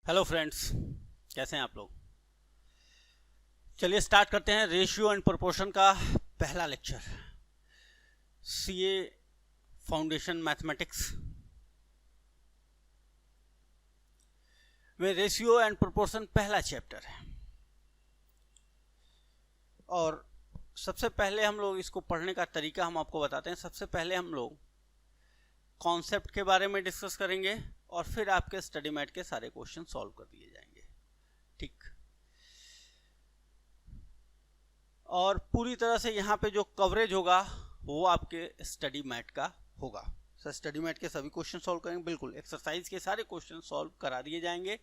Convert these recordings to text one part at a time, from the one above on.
Hello friends, कैसे हैं आप लोग। चलिए स्टार्ट करते हैं रेशियो एंड प्रोपोर्शन का पहला लेक्चर, सीए फाउंडेशन मैथमेटिक्स में रेशियो एंड प्रोपोर्शन पहला चैप्टर है। और सबसे पहले हम लोग इसको पढ़ने का तरीका हम आपको बताते हैं। सबसे पहले हम लोग कॉन्सेप्ट के बारे में डिस्कस करेंगे और फिर आपके स्टडी मैट के सारे क्वेश्चन सॉल्व कर दिए जाएंगे, ठीक। और पूरी तरह से यहाँ पे जो कवरेज होगा वो आपके स्टडी मैट का होगा। सर स्टडी मैट के सभी क्वेश्चन सॉल्व करेंगे, बिल्कुल एक्सरसाइज के सारे क्वेश्चन सॉल्व करा दिए जाएंगे।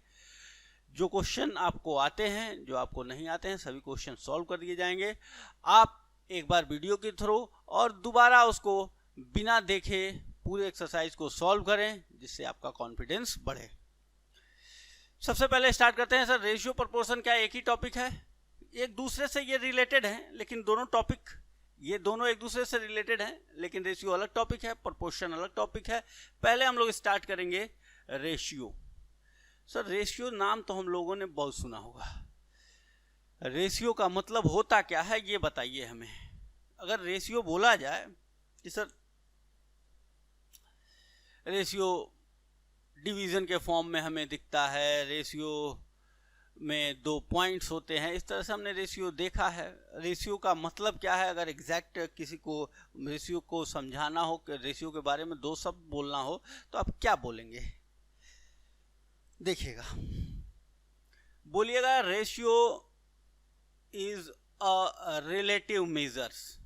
जो क्वेश्चन आपको आते हैं, जो आपको नहीं आते हैं, सभी क्वेश्चन सॉल्व कर दिए जाएंगे। आप एक बार वीडियो के थ्रू और दोबारा उसको बिना देखे पूरे एक्सरसाइज को सॉल्व करें, जिससे आपका कॉन्फिडेंस बढ़े। सबसे पहले स्टार्ट करते हैं। सर रेशियो प्रोपोर्शन क्या एक ही टॉपिक है? एक दूसरे से ये रिलेटेड हैं, लेकिन दोनों टॉपिक ये दोनों एक दूसरे से रिलेटेड हैं, लेकिन रेशियो अलग टॉपिक है, प्रोपोर्शन अलग टॉपिक है। पहले हम लोग स्टार्ट करेंगे रेशियो। सर रेशियो नाम तो हम लोगों ने बहुत सुना होगा। रेशियो का मतलब होता क्या है ये बताइए हमें। अगर रेशियो बोला जाए कि सर रेशियो डिवीजन के फॉर्म में हमें दिखता है, रेशियो में 2 पॉइंट्स होते हैं, इस तरह से हमने रेशियो देखा है। रेशियो का मतलब क्या है? अगर एग्जैक्ट किसी को रेशियो को समझाना हो, रेशियो के बारे में 2 शब्द बोलना हो, तो आप क्या बोलेंगे? देखिएगा, बोलिएगा ratio is a relative measures.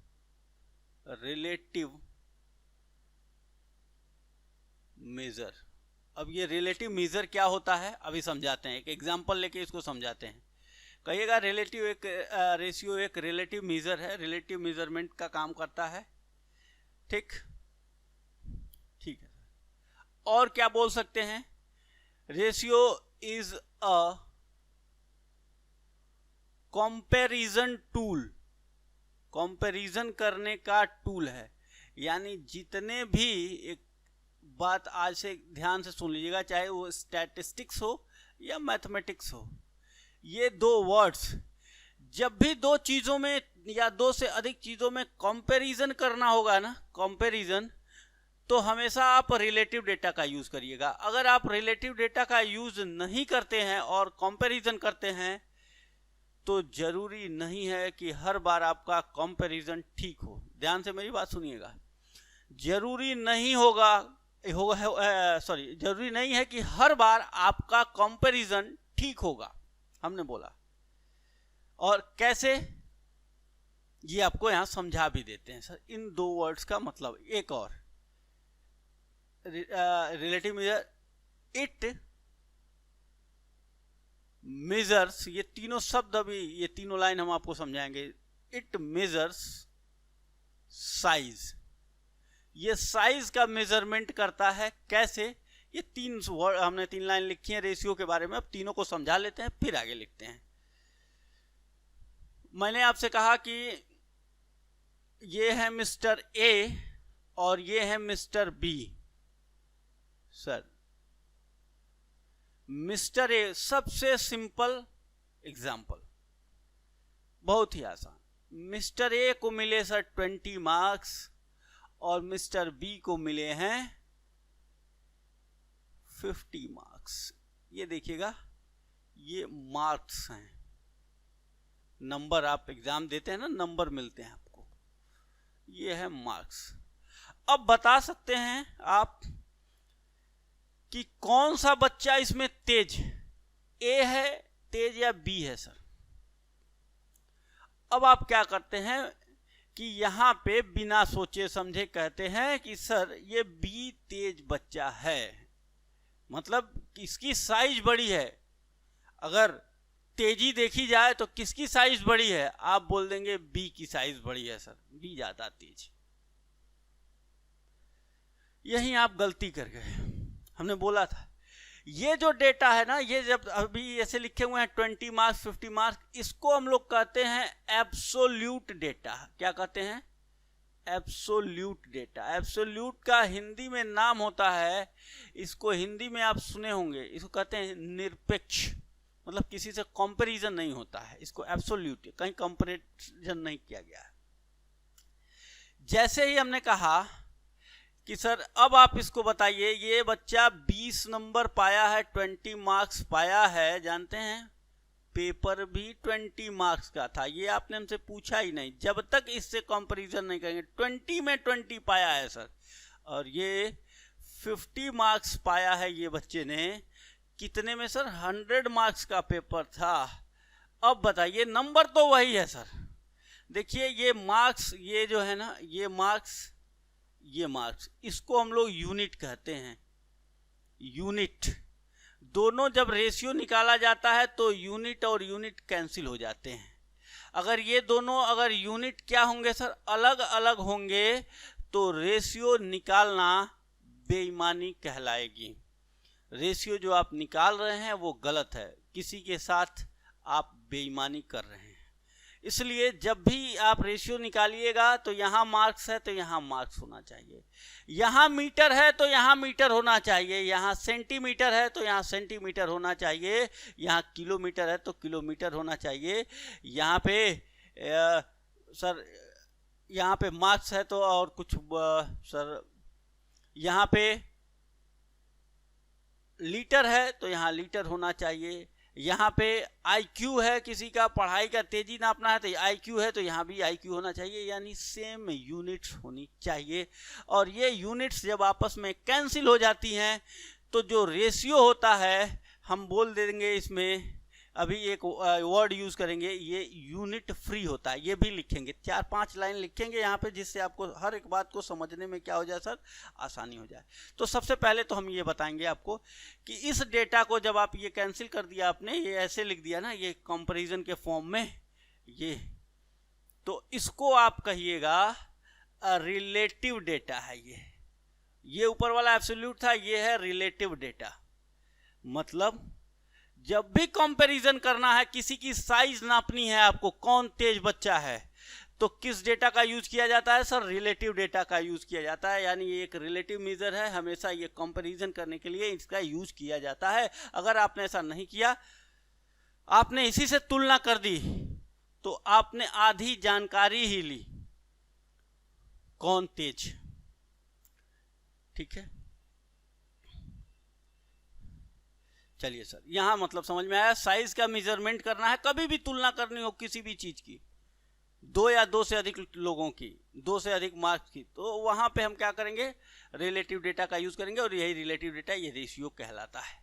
Relative major. अब ये रिलेटिव मेजर क्या होता है अभी समझाते हैं, एक एग्जांपल लेके इसको समझाते हैं। कहिएगा रेशियो एक रिलेटिव मेजर है, रिलेटिव मेजरमेंट का काम करता है, ठीक ठीक है। और क्या बोल सकते हैं? Ratio is a comparison tool. Comparison करने का टूल है, यानी जितने भी, एक बात आज से ध्यान से सुन लीजिएगा, चाहे वो स्टैटिस्टिक्स हो या मैथमेटिक्स हो, ये 2 वर्ड्स जब भी 2 चीजों में या 2 से अधिक चीजों में कंपैरिजन करना होगा ना, कंपैरिजन, तो हमेशा आप रिलेटिव डेटा का यूज करिएगा। अगर आप रिलेटिव डेटा का यूज नहीं करते हैं और कंपैरिजन करते हैं, तो जरूरी नहीं है कि हर बार आपका कंपैरिजन ठीक हो। ध्यान से मेरी बात सुनिएगा, जरूरी नहीं जरूरी नहीं है कि हर बार आपका कंपैरिजन ठीक होगा, हमने बोला। और कैसे, ये आपको यहां समझा भी देते हैं। सर इन 2 वर्ड्स का मतलब एक और, रिलेटिव मेजर, इट मेजर्स, ये तीनों शब्द अभी, ये तीनों लाइन हम आपको समझाएंगे। इट मेजर्स साइज, ये साइज का मेजरमेंट करता है। कैसे? ये 3 वर्ड हमने 3 लाइन लिखी है रेशियो के बारे में, अब तीनों को समझा लेते हैं फिर आगे लिखते हैं। मैंने आपसे कहा कि ये है मिस्टर ए और ये है mister B. Sir mister A सबसे सिंपल एग्जांपल, बहुत ही आसान। मिस्टर ए को मिले सर 20 मार्क्स और मिस्टर बी को मिले हैं 50 मार्क्स। ये देखिएगा, ये मार्क्स हैं, नंबर। आप एग्जाम देते हैं ना, नंबर मिलते हैं आपको, ये है मार्क्स। अब बता सकते हैं आप कि कौन सा बच्चा इसमें तेज, ए है तेज या बी है? सर अब आप क्या करते हैं कि यहां पे बिना सोचे समझे कहते हैं कि सर ये बी तेज बच्चा है, मतलब किसकी साइज बड़ी है। अगर तेजी देखी जाए तो किसकी साइज बड़ी है? आप बोल देंगे बी की साइज बड़ी है, सर बी ज्यादा तेज। यही आप गलती कर गए। हमने बोला था ये जो डेटा है ना, ये जब अभी ऐसे लिखे हुए हैं 20 मार्क्स 50 मार्क्स, इसको हम लोग कहते हैं एब्सोल्यूट डेटा। क्या कहते हैं? Absolute data. एब्सोल्यूट का हिंदी में नाम होता है, इसको हिंदी में आप सुने होंगे, इसको कहते हैं निरपेक्ष, मतलब किसी से कंपैरिजन नहीं होता है, इसको एब्सोल्यूट, कहीं कंपैरिजन नहीं किया गया है। जैसे ही हमने कहा कि सर अब आप इसको बताइए, ये बच्चा 20 नंबर पाया है, 20 मार्क्स पाया है, जानते हैं पेपर भी 20 मार्क्स का था, ये आपने हमसे पूछा ही नहीं, जब तक इससे कंपैरिजन नहीं करेंगे। 20 में 20 पाया है सर, और ये 50 मार्क्स पाया है ये बच्चे ने, कितने में सर 100 मार्क्स का पेपर था। अब बताइए नंबर तो वही है सर, देखिए ये मार्क्स, ये जो है ना ये मार्क्स, ये मार्क्स, इसको हम लोग यूनिट कहते हैं, यूनिट। दोनों जब रेशियो निकाला जाता है तो यूनिट और यूनिट कैंसिल हो जाते हैं। अगर ये दोनों अगर यूनिट क्या होंगे सर, अलग अलग होंगे, तो रेशियो निकालना बेईमानी कहलाएगी। रेशियो जो आप निकाल रहे हैं वो गलत है, किसी के साथ आप बेईमानी कर रहे हैं। इसलिए जब भी आप रेशियो निकालिएगा तो यहाँ मार्क्स है तो यहाँ मार्क्स होना चाहिए, यहाँ मीटर है तो यहाँ मीटर होना चाहिए, यहाँ सेंटीमीटर है तो यहाँ सेंटीमीटर होना चाहिए, यहाँ किलोमीटर है तो किलोमीटर होना चाहिए, यहाँ पे सर यहाँ पे मार्क्स है तो और कुछ सर यहाँ पे लीटर है तो यहाँ लीटर होना चाहिए, यहाँ पे IQ है, किसी का पढ़ाई का तेजी नापना है तो IQ है तो यहाँ भी IQ होना चाहिए, यानी सेम यूनिट्स होनी चाहिए। और ये यूनिट्स जब आपस में कैंसिल हो जाती हैं तो जो रेशियो होता है हम बोल देंगे, इसमें अभी एक वर्ड यूज़ करेंगे, ये यूनिट फ्री होता है, ये भी लिखेंगे, 4-5 लाइन लिखेंगे यहाँ पे, जिससे आपको हर एक बात को समझने में क्या हो जाए सर, आसानी हो जाए। तो सबसे पहले तो हम ये बताएंगे आपको कि इस डेटा को जब आप ये कैंसिल कर दिया आपने, ये ऐसे लिख दिया ना, ये कंपैरिजन के फॉर्म में, ये तो इसको आप कहिएगा रिलेटिव डेटा है। ये ऊपर वाला एब्सोल्यूट था, ये है रिलेटिव डेटा। मतलब जब भी कंपैरिजन करना है, किसी की साइज नापनी है आपको, कौन तेज बच्चा है, तो किस डेटा का यूज किया जाता है सर, रिलेटिव डेटा का यूज किया जाता है। यानी ये एक रिलेटिव मेजर है, हमेशा ये कंपैरिजन करने के लिए इसका यूज किया जाता है। अगर आपने ऐसा नहीं किया, आपने इसी से तुलना कर दी, तो आपने आधी जानकारी ही ली कौन तेज। ठीक है, चलिए सर, यहाँ मतलब समझ में आया, साइज का मेजरमेंट करना है, कभी भी तुलना करनी हो किसी भी चीज की, 2 या 2 से अधिक लोगों की, 2 से अधिक मार्क्स की, तो वहां पे हम क्या करेंगे, रिलेटिव डेटा का यूज करेंगे, और यही रिलेटिव डेटा, ये रेशियो कहलाता है।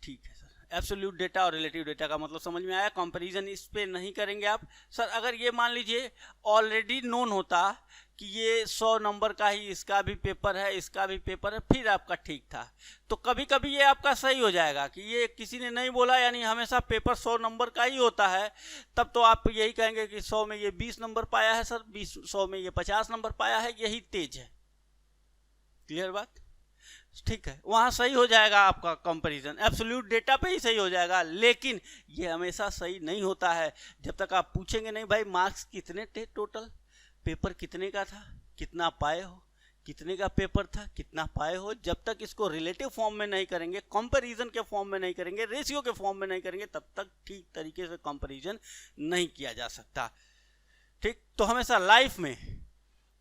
ठीक है सर, एब्सोल्यूट डेटा और रिलेटिव डेटा का मतलब समझ में आया। कंपैरिजन इस पे नहीं करेंगे आप। सर अगर ये मान लीजिए ऑलरेडी नोन होता कि ये 100 नंबर का ही इसका भी पेपर है, इसका भी पेपर है, फिर आपका ठीक था, तो कभी कभी ये आपका सही हो जाएगा कि ये किसी ने नहीं बोला, यानी हमेशा पेपर 100 नंबर का ही होता है, तब तो आप यही कहेंगे कि 100 में ये 20 नंबर पाया है सर, 100 में ये 50 नंबर पाया है, यही तेज है। क्लियर बात? ठीक है, वहां सही हो जाएगा आपका कंपैरिजन, एब्सोल्यूट डेटा पे ही सही हो जाएगा। लेकिन ये हमेशा सही नहीं होता है, जब तक आप पूछेंगे नहीं भाई मार्क्स कितने थे टोटल, पेपर कितने का था, कितना पाए हो, कितने का पेपर था, कितना पाए हो, जब तक इसको रिलेटिव फॉर्म में नहीं करेंगे, कंपैरिजन के फॉर्म में नहीं करेंगे, रेशियो के फॉर्म में नहीं करेंगे, तब तक ठीक तरीके से कंपैरिजन नहीं किया जा सकता। ठीक, तो हमेशा लाइफ में,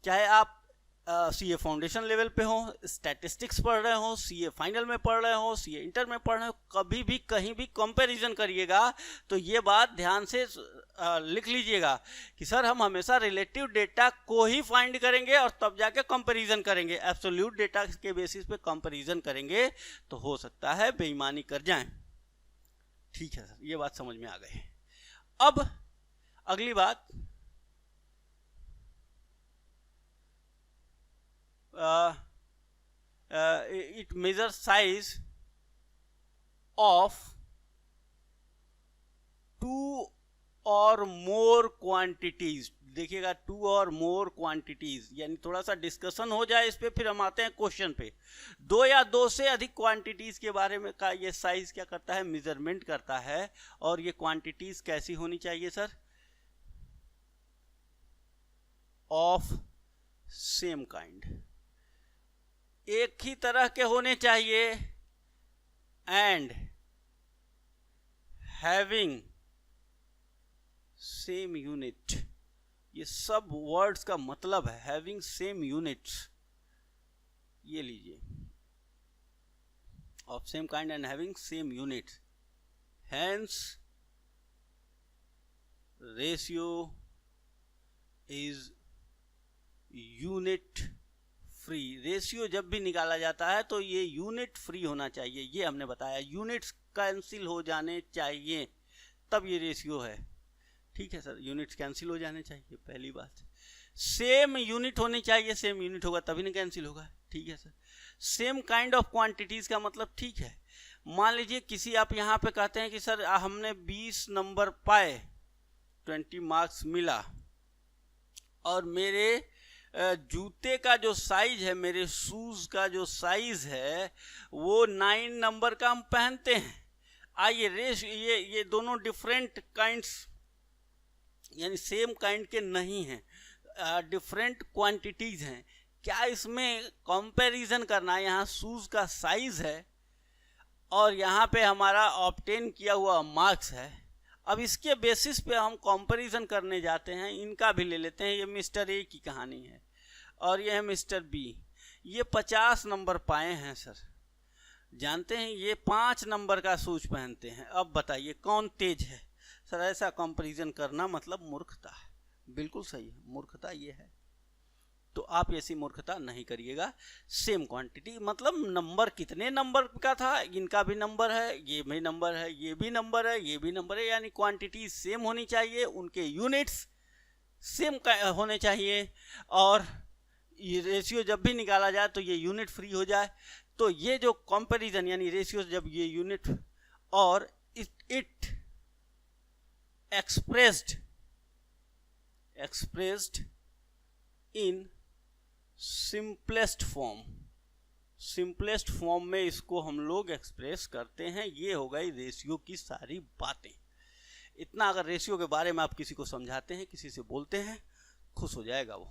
चाहे आप सीए फाउंडेशन लेवल पे हो, स्टैटिस्टिक्स पढ़ रहे हो, सीए फाइनल में पढ़ रहे हो, सीए इंटर में पढ़ रहे हो, कभी भी कहीं भी कंपैरिजन करिएगा तो ये बात ध्यान से लिख लीजिएगा कि सर हम हमेशा रिलेटिव डेटा को ही फाइंड करेंगे और तब जाके कंपैरिजन करेंगे। एब्सोल्यूट डेटा के बेसिस पे कंपैरिजन करेंगे तो हो सकता है बेईमानी कर जाएं। ठीक है सर, ये बात समझ में आ गई। अब अगली बात, it measures size of 2 or more quantities। देखिएगा 2 और मोर क्वांटिटीज, यानी थोड़ा सा डिस्कशन हो जाए इस पे, फिर हम आते हैं क्वेश्चन पे। 2 या 2 से अधिक क्वांटिटीज के बारे में का ये साइज क्या करता है, मेजरमेंट करता है। और ये क्वांटिटीज कैसी होनी चाहिए सर, ऑफ सेम काइंड, एक ही तरह के होने चाहिए, एंड हैविंग सेम यूनिट। ये सब वर्ड्स का मतलब है हैविंग सेम यूनिट्स। ये लीजिए, of same kind and having same units, hence ratio is unit free. Ratio जब भी निकाला जाता है तो ये यूनिट फ्री होना चाहिए, ये हमने बताया, यूनिट्स कैंसिल हो जाने चाहिए तब ये रेशियो है। ठीक है सर, यूनिट्स कैंसिल हो जाने चाहिए, पहली बात। सेम यूनिट होनी चाहिए, सेम यूनिट होगा तभी ना कैंसिल होगा। ठीक है sir. Same kind of quantities का मतलब, ठीक है, मान लीजिए किसी, आप यहाँ पे कहते हैं कि सर हमने 20 नंबर पाए, 20 मार्क्स मिला, और मेरे जूते का जो साइज है, मेरे शूज का जो साइज है वो 9 नंबर का हम पहनते हैं। आइए ये दोनों डिफरेंट काइंड्स, यानी सेम काइंड के नहीं हैं, डिफरेंट क्वांटिटीज हैं। क्या इसमें कंपैरिजन करना है? यहाँ शूज का साइज है और यहाँ पे हमारा ऑब्टेन किया हुआ मार्क्स है। अब इसके बेसिस पे हम कंपैरिजन करने जाते हैं। इनका भी ले लेते हैं, ये मिस्टर ए की कहानी है और ये है मिस्टर बी। ये 50 नंबर पाए हैं सर, जानते हैं ये 5 नंबर का शूज पहनते हैं। अब बताइए कौन तेज है? सर ऐसा कंपैरिजन करना मतलब मूर्खता है। बिल्कुल सही है, मूर्खता ये है। तो आप ऐसी मूर्खता नहीं करिएगा। सेम क्वांटिटी मतलब नंबर, कितने नंबर का था, इनका भी नंबर है, ये भी नंबर है, ये भी नंबर है, ये भी नंबर है, यानी क्वांटिटी सेम होनी चाहिए, उनके यूनिट्स सेम होने चाहिए, और ये रेशियो जब भी निकाला जाए तो ये यूनिट फ्री हो जाए। तो ये जो कंपैरिजन, यानी रेशियो जब ये यूनिट, और it expressed in simplest form में इसको हम लोग एक्सप्रेस करते हैं। ये हो गई रेशियो की सारी बातें। इतना अगर रेशियो के बारे में आप किसी को समझाते हैं, किसी से बोलते हैं, खुश हो जाएगा वो।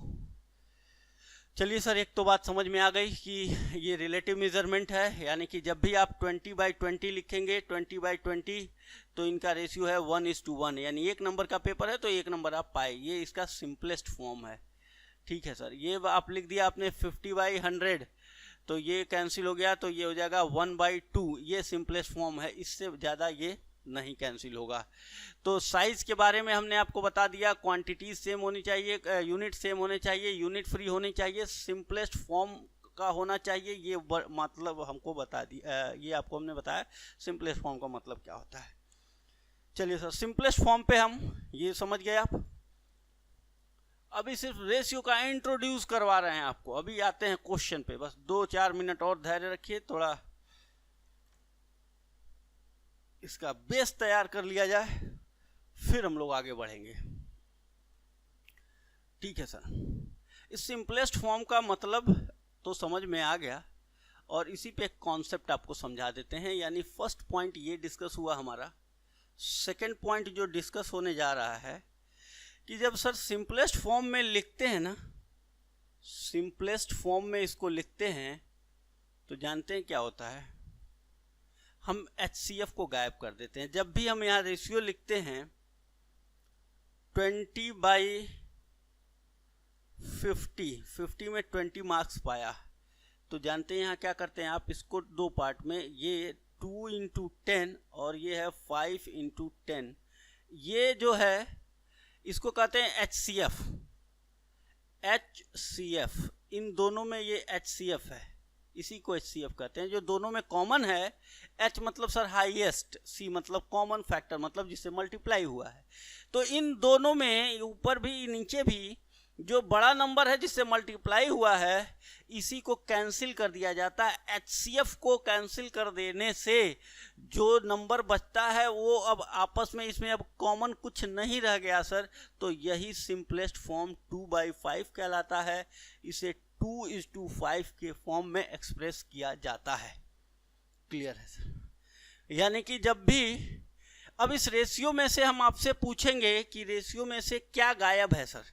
चलिए सर, एक तो बात समझ में आ गई कि ये रिलेटिव मेजरमेंट है, यानी कि जब भी आप 20/20 लिखेंगे, 20/20, तो इनका रेशियो है 1:1, यानी 1 नंबर का पेपर है तो 1 नंबर आप पाए। ये इसका सिंपलेस्ट फॉर्म है। ठीक है सर। ये आप लिख दिया आपने 50/100, तो ये कैंसिल हो गया, तो ये हो जाएगा 1/2। ये सिंपलेस्ट फॉर्म है, इससे ज़्यादा ये नहीं कैंसिल होगा। तो साइज के बारे में हमने आपको बता दिया, क्वांटिटीज सेम होनी चाहिए, यूनिट सेम होने चाहिए, यूनिट फ्री होनी चाहिए, सिंपलेस्ट फॉर्म का होना चाहिए। ये मतलब हमको बता दिया, ये आपको हमने बताया सिंपलेस्ट फॉर्म का मतलब क्या होता है। चलिए सर, सिंपलेस्ट फॉर्म पे हम ये समझ गए आप। अभी सिर्फ रेशियो का इंट्रोड्यूस करवा रहे हैं आपको। अभी आते हैं क्वेश्चन पे, बस 2-4 मिनट और धैर्य रखिए, थोड़ा इसका बेस तैयार कर लिया जाए, फिर हम लोग आगे बढ़ेंगे। ठीक है सर। इस सिंपलेस्ट फॉर्म का मतलब तो समझ में आ गया, और इसी पे एक कॉन्सेप्ट आपको समझा देते हैं। यानी फर्स्ट पॉइंट ये डिस्कस हुआ हमारा। सेकंड पॉइंट जो डिस्कस होने जा रहा है कि जब सर सिंपलेस्ट फॉर्म में लिखते हैं ना, सिंपलेस्ट फॉर्म में इसको लिखते हैं, तो जानते हैं क्या होता है? हम HCF को गायब कर देते हैं। जब भी हम यहाँ रेशियो लिखते हैं 20/50 में 20 मार्क्स पाया, तो जानते हैं यहाँ क्या करते हैं आप? इसको 2 पार्ट में, ये 2 × 10 और ये है 5 × 10, ये जो है इसको कहते हैं HCF। इन दोनों में ये HCF है, इसी को HCF कहते हैं। जो दोनों में कॉमन है, H मतलब सर हाईएस्ट, C मतलब कॉमन फैक्टर, मतलब जिससे मल्टीप्लाई हुआ है। तो इन दोनों में ऊपर भी नीचे भी जो बड़ा नंबर है जिससे मल्टीप्लाई हुआ है, इसी को कैंसिल कर दिया जाता है। HCF को कैंसिल कर देने से जो नंबर बचता है वो अब आपस में, इसमें अब कॉमन कुछ नहीं रह गया सर। तो यही सिंपलेस्ट फॉर्म 2/5 कहलाता है। इसे 2:5 के फॉर्म में एक्सप्रेस किया जाता है। क्लियर है सर? यानी कि जब भी, अब इस रेशियो में से हम आपसे पूछेंगे कि रेशियो में से क्या गायब है सर,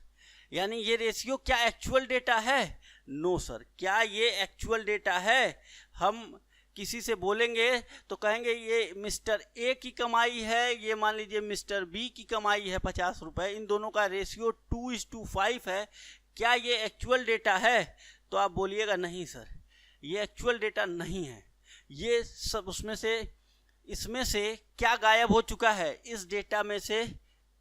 यानी ये रेशियो क्या एक्चुअल डेटा है? No sir. क्या ये एक्चुअल डेटा है? हम किसी से बोलेंगे तो कहेंगे ये मिस्टर ए की कमाई है, ये मान लीजिए मिस्टर बी की कमाई है 50 रुपये, इन दोनों का रेशियो 2:5 है, क्या ये एक्चुअल डेटा है? तो आप बोलिएगा नहीं सर, ये एक्चुअल डेटा नहीं है। ये सब इसमें से क्या गायब हो चुका है? इस डेटा में से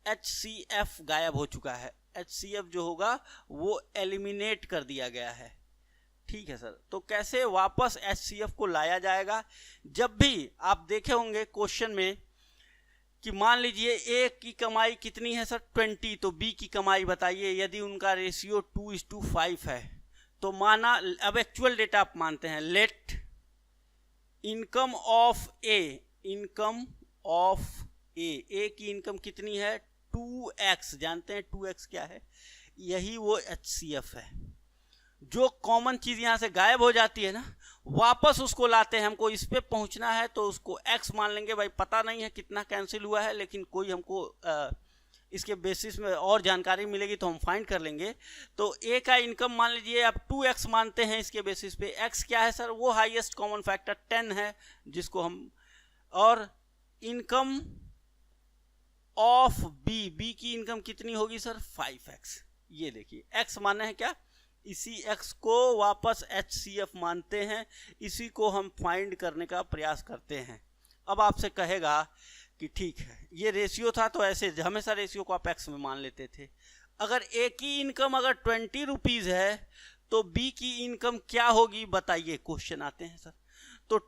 HCF गायब हो चुका है। HCF जो होगा वो एलिमिनेट कर दिया गया है। ठीक है सर। तो कैसे वापस HCF को लाया जाएगा? जब भी आप देखे होंगे क्वेश्चन में कि मान लीजिए ए की कमाई कितनी है सर? 20, तो बी की कमाई बताइए। यदि उनका रेशियो 2:5 है तो माना, अब एक्चुअल डेटा आप मानते हैं, लेट इनकम ऑफ ए की इनकम कितनी है? 2x। जानते हैं 2x क्या है? यही वो HCF है। जो कॉमन चीज यहां से गायब हो जाती है ना, वापस उसको लाते हैं। हमको इस पे पहुंचना है तो उसको x मान लेंगे। भाई पता नहीं है कितना कैंसिल हुआ है, लेकिन कोई हमको इसके बेसिस में और जानकारी मिलेगी तो हम फाइंड कर लेंगे। तो a का इनकम मान लीजिए आप 2x मानते हैं इसके बेसिस पे। x क्या है सर? वो हाईएस्ट कॉमन फैक्टर 10 है, जिसको हम, और इनकम ऑफ b की इनकम कितनी होगी सर? 5x। ये देखिए x माने है क्या? इसी x को वापस HCF मानते हैं, इसी को हम फाइंड करने का प्रयास करते हैं। अब आपसे कहेगा कि ठीक है, ये रेशियो था तो ऐसे हमेशा रेशियो को आप x में मान लेते थे। अगर a की इनकम अगर 20 रुपीज है तो b की इनकम क्या होगी बताइए? क्वेश्चन आते हैं सर। तो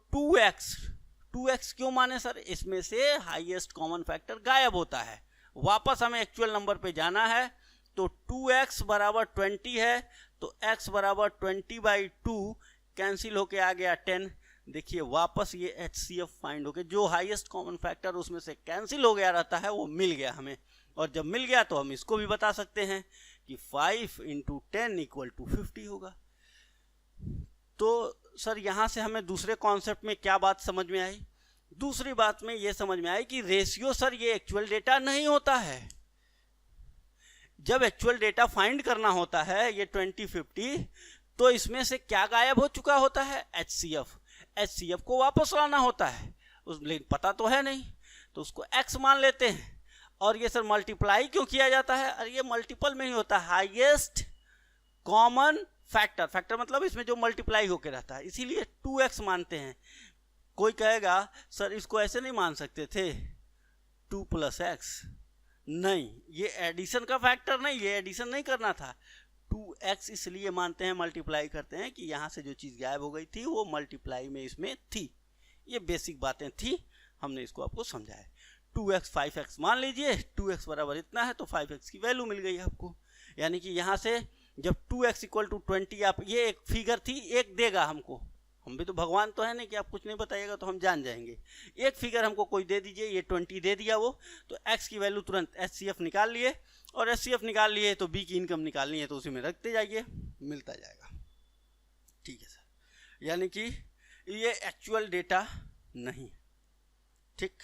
2x क्यों माने सर? इसमें से हाईएस्ट कॉमन फैक्टर गायब होता है। वापस हमें एक्चुअल नंबर पे जाना है, तो 2x बराबर 20 है, तो x बराबर 20/2 कैंसिल होके आ गया 10। देखिए वापस ये HCF फाइंड हो गया। जो हाईएस्ट कॉमन फैक्टर उसमें से कैंसिल हो गया रहता है वो मिल गया हमें, और जब मिल गया तो हम इसको भी बता सकते हैं कि 5 × 10 = 50 होगा। तो सर यहाँ से हमें दूसरे कॉन्सेप्ट में क्या बात समझ में आई? दूसरी बात में ये समझ में आई कि रेशियो सर ये एक्चुअल डेटा नहीं होता है। जब एक्चुअल डेटा फाइंड करना होता है ये 2050, तो इसमें से क्या गायब हो चुका होता है? HCF को वापस लाना होता है, लेकिन पता तो है नहीं, तो उसको x मान लेते हैं। और ये सर मल्टीप्लाई क्यों किया जाता है? अरे ये मल्टीपल में ही होता है, हाईएस्ट कॉमन फैक्टर मतलब इसमें जो मल्टीप्लाई होके रहता है, इसीलिए 2x मानते हैं। कोई कहेगा सर इसको ऐसे नहीं मान सकते थे 2 + x? नहीं, ये एडिशन का फैक्टर नहीं, ये एडिशन नहीं करना था। 2x इसलिए मानते हैं, मल्टीप्लाई करते हैं कि यहाँ से जो चीज़ गायब हो गई थी वो मल्टीप्लाई में इसमें थी। ये बेसिक बातें थी, हमने इसको आपको समझाया। 2x 5x मान लीजिए, 2x बराबर इतना है तो 5x की वैल्यू मिल गई आपको। यानी कि यहाँ से जब 2x = 20, आप ये एक फिगर थी, एक देगा हमको, हम भी तो भगवान तो है नहीं कि आप कुछ नहीं बताइएगा तो हम जान जाएंगे। एक फिगर हमको कोई दे दीजिए, ये 20 दे दिया वो, तो x की वैल्यू तुरंत HCF निकाल लिए, और HCF निकाल लिए तो b की इनकम निकालनी है तो उसी में रखते जाइए, मिलता जाएगा। ठीक है सर, यानी कि ये एक्चुअल डेटा नहीं। ठीक,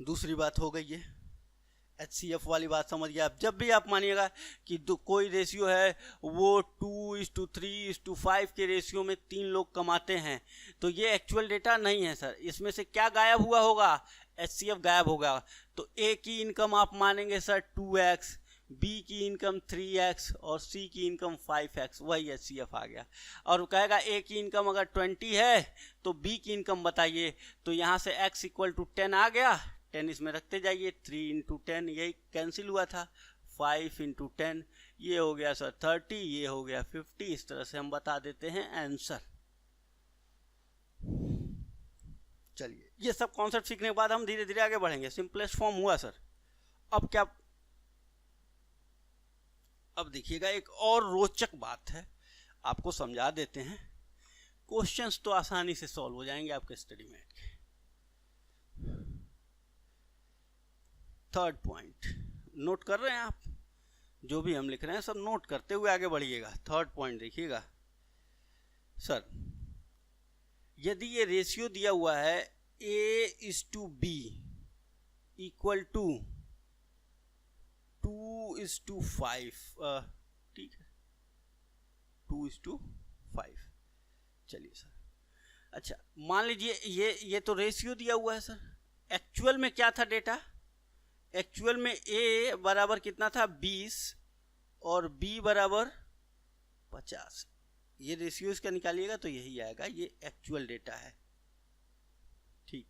दूसरी बात हो गई है, HCF वाली बात समझ गया आप। जब भी आप मानिएगा कि कोई रेशियो है वो 2:3:5 के रेशियो में 3 लोग कमाते हैं, तो ये एक्चुअल डेटा नहीं है सर। इसमें से क्या गायब हुआ होगा? HCF गायब होगा। तो A की इनकम आप मानेंगे सर 2x, B की इनकम 3x और C की इनकम 5x, वही HCF आ गया। और कहेगा A की इनकम अगर 20 है तो B की इनकम बताइए, तो यहाँ से x = 10 आ गया, 10 इसमें रखते जाइए, 3 × 10 यही कैंसिल हुआ था, 5 × 10 ये हो गया सर 30, ये हो गया 50। इस तरह से हम बता देते हैं आंसर। चलिए, ये सब कॉन्सेप्ट सीखने के बाद हम धीरे धीरे आगे बढ़ेंगे। सिंपलेस्ट फॉर्म हुआ सर। अब क्या, अब देखिएगा एक और रोचक बात है, आपको समझा देते हैं। क्वेश्चंस तो आसानी से सॉल्व हो जाएंगे आपके स्टडी मेट के। थर्ड पॉइंट नोट कर रहे हैं आप? जो भी हम लिख रहे हैं सब नोट करते हुए आगे बढ़िएगा। थर्ड पॉइंट देखिएगा सर, यदि ये रेशियो दिया हुआ है A/B = 2:5, ठीक है, 2:5। चलिए सर, अच्छा मान लीजिए ये तो रेशियो दिया हुआ है सर। एक्चुअल में क्या था डेटा? एक्चुअल में ए बराबर कितना था? 20 और बी बराबर 50। ये रेशियो इसका निकालिएगा तो यही आएगा, ये एक्चुअल डेटा है। ठीक,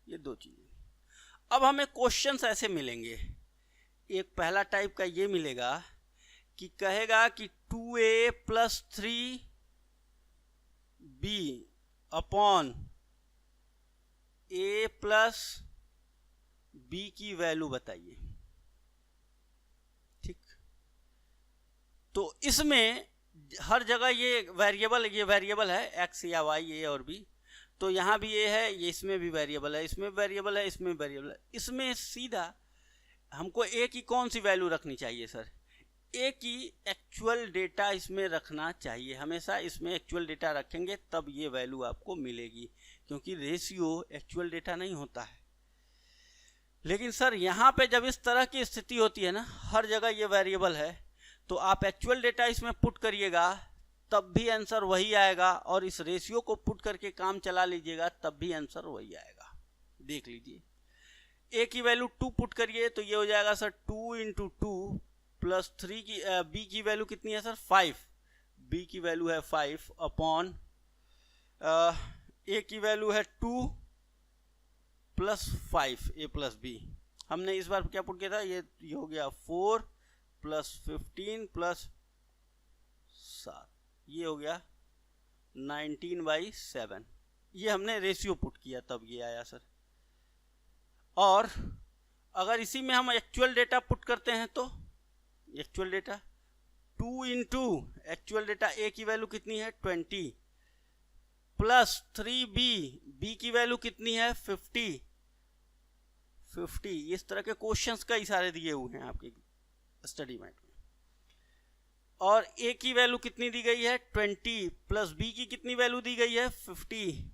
ये दो चीजें। अब हमें क्वेश्चंस ऐसे मिलेंगे। एक पहला टाइप का ये मिलेगा कि कहेगा कि 2a + 3b upon a + b की वैल्यू बताइए। ठीक, तो इसमें हर जगह ये वेरिएबल है, x या y, a और b। तो यहाँ भी ये है, ये इसमें भी वेरिएबल है, इसमें वेरिएबल है, इसमें वेरिएबल है। इसमें सीधा हमको a की कौन सी वैल्यू रखनी चाहिए सर? a की एक्चुअल डेटा इसमें रखना चाहिए। हमेशा इसमें एक्चुअल डेटा रखेंगे तब ये वैल्यू आपको मिलेगी, क्योंकि रेशियो एक्चुअल डेटा नहीं होता है। लेकिन सर यहाँ पे जब इस तरह की स्थिति होती है ना, हर जगह ये वेरिएबल है, तो आप एक्चुअल डेटा इसमें पुट करिएगा तब भी आंसर वही आएगा, और इस रेशियो को पुट करके काम चला लीजिएगा तब भी आंसर वही आएगा। देख लीजिए, a की वैल्यू 2 पुट करिए तो ये हो जाएगा सर 2 × 2 + 3 की b की वैल्यू कितनी है सर? 5। b की वैल्यू है 5 अपॉन a की वैल्यू है 2 + 5 a + b। हमने इस बार क्या पुट किया था? ये हो गया 4 + 15 + 7, ये हो गया 19/7। ये हमने रेशियो पुट किया तब ये आया सर। और अगर इसी में हम एक्चुअल डेटा पुट करते हैं तो actual data 2 × actual data a की वैल्यू कितनी है? 20 + 3b, b की वैल्यू कितनी है? 50। इस तरह के क्वेश्चंस कई सारे दिए हुए हैं आपके स्टडी मैट में। और a की वैल्यू कितनी दी गई है? 20 + b की कितनी वैल्यू दी गई है? 50।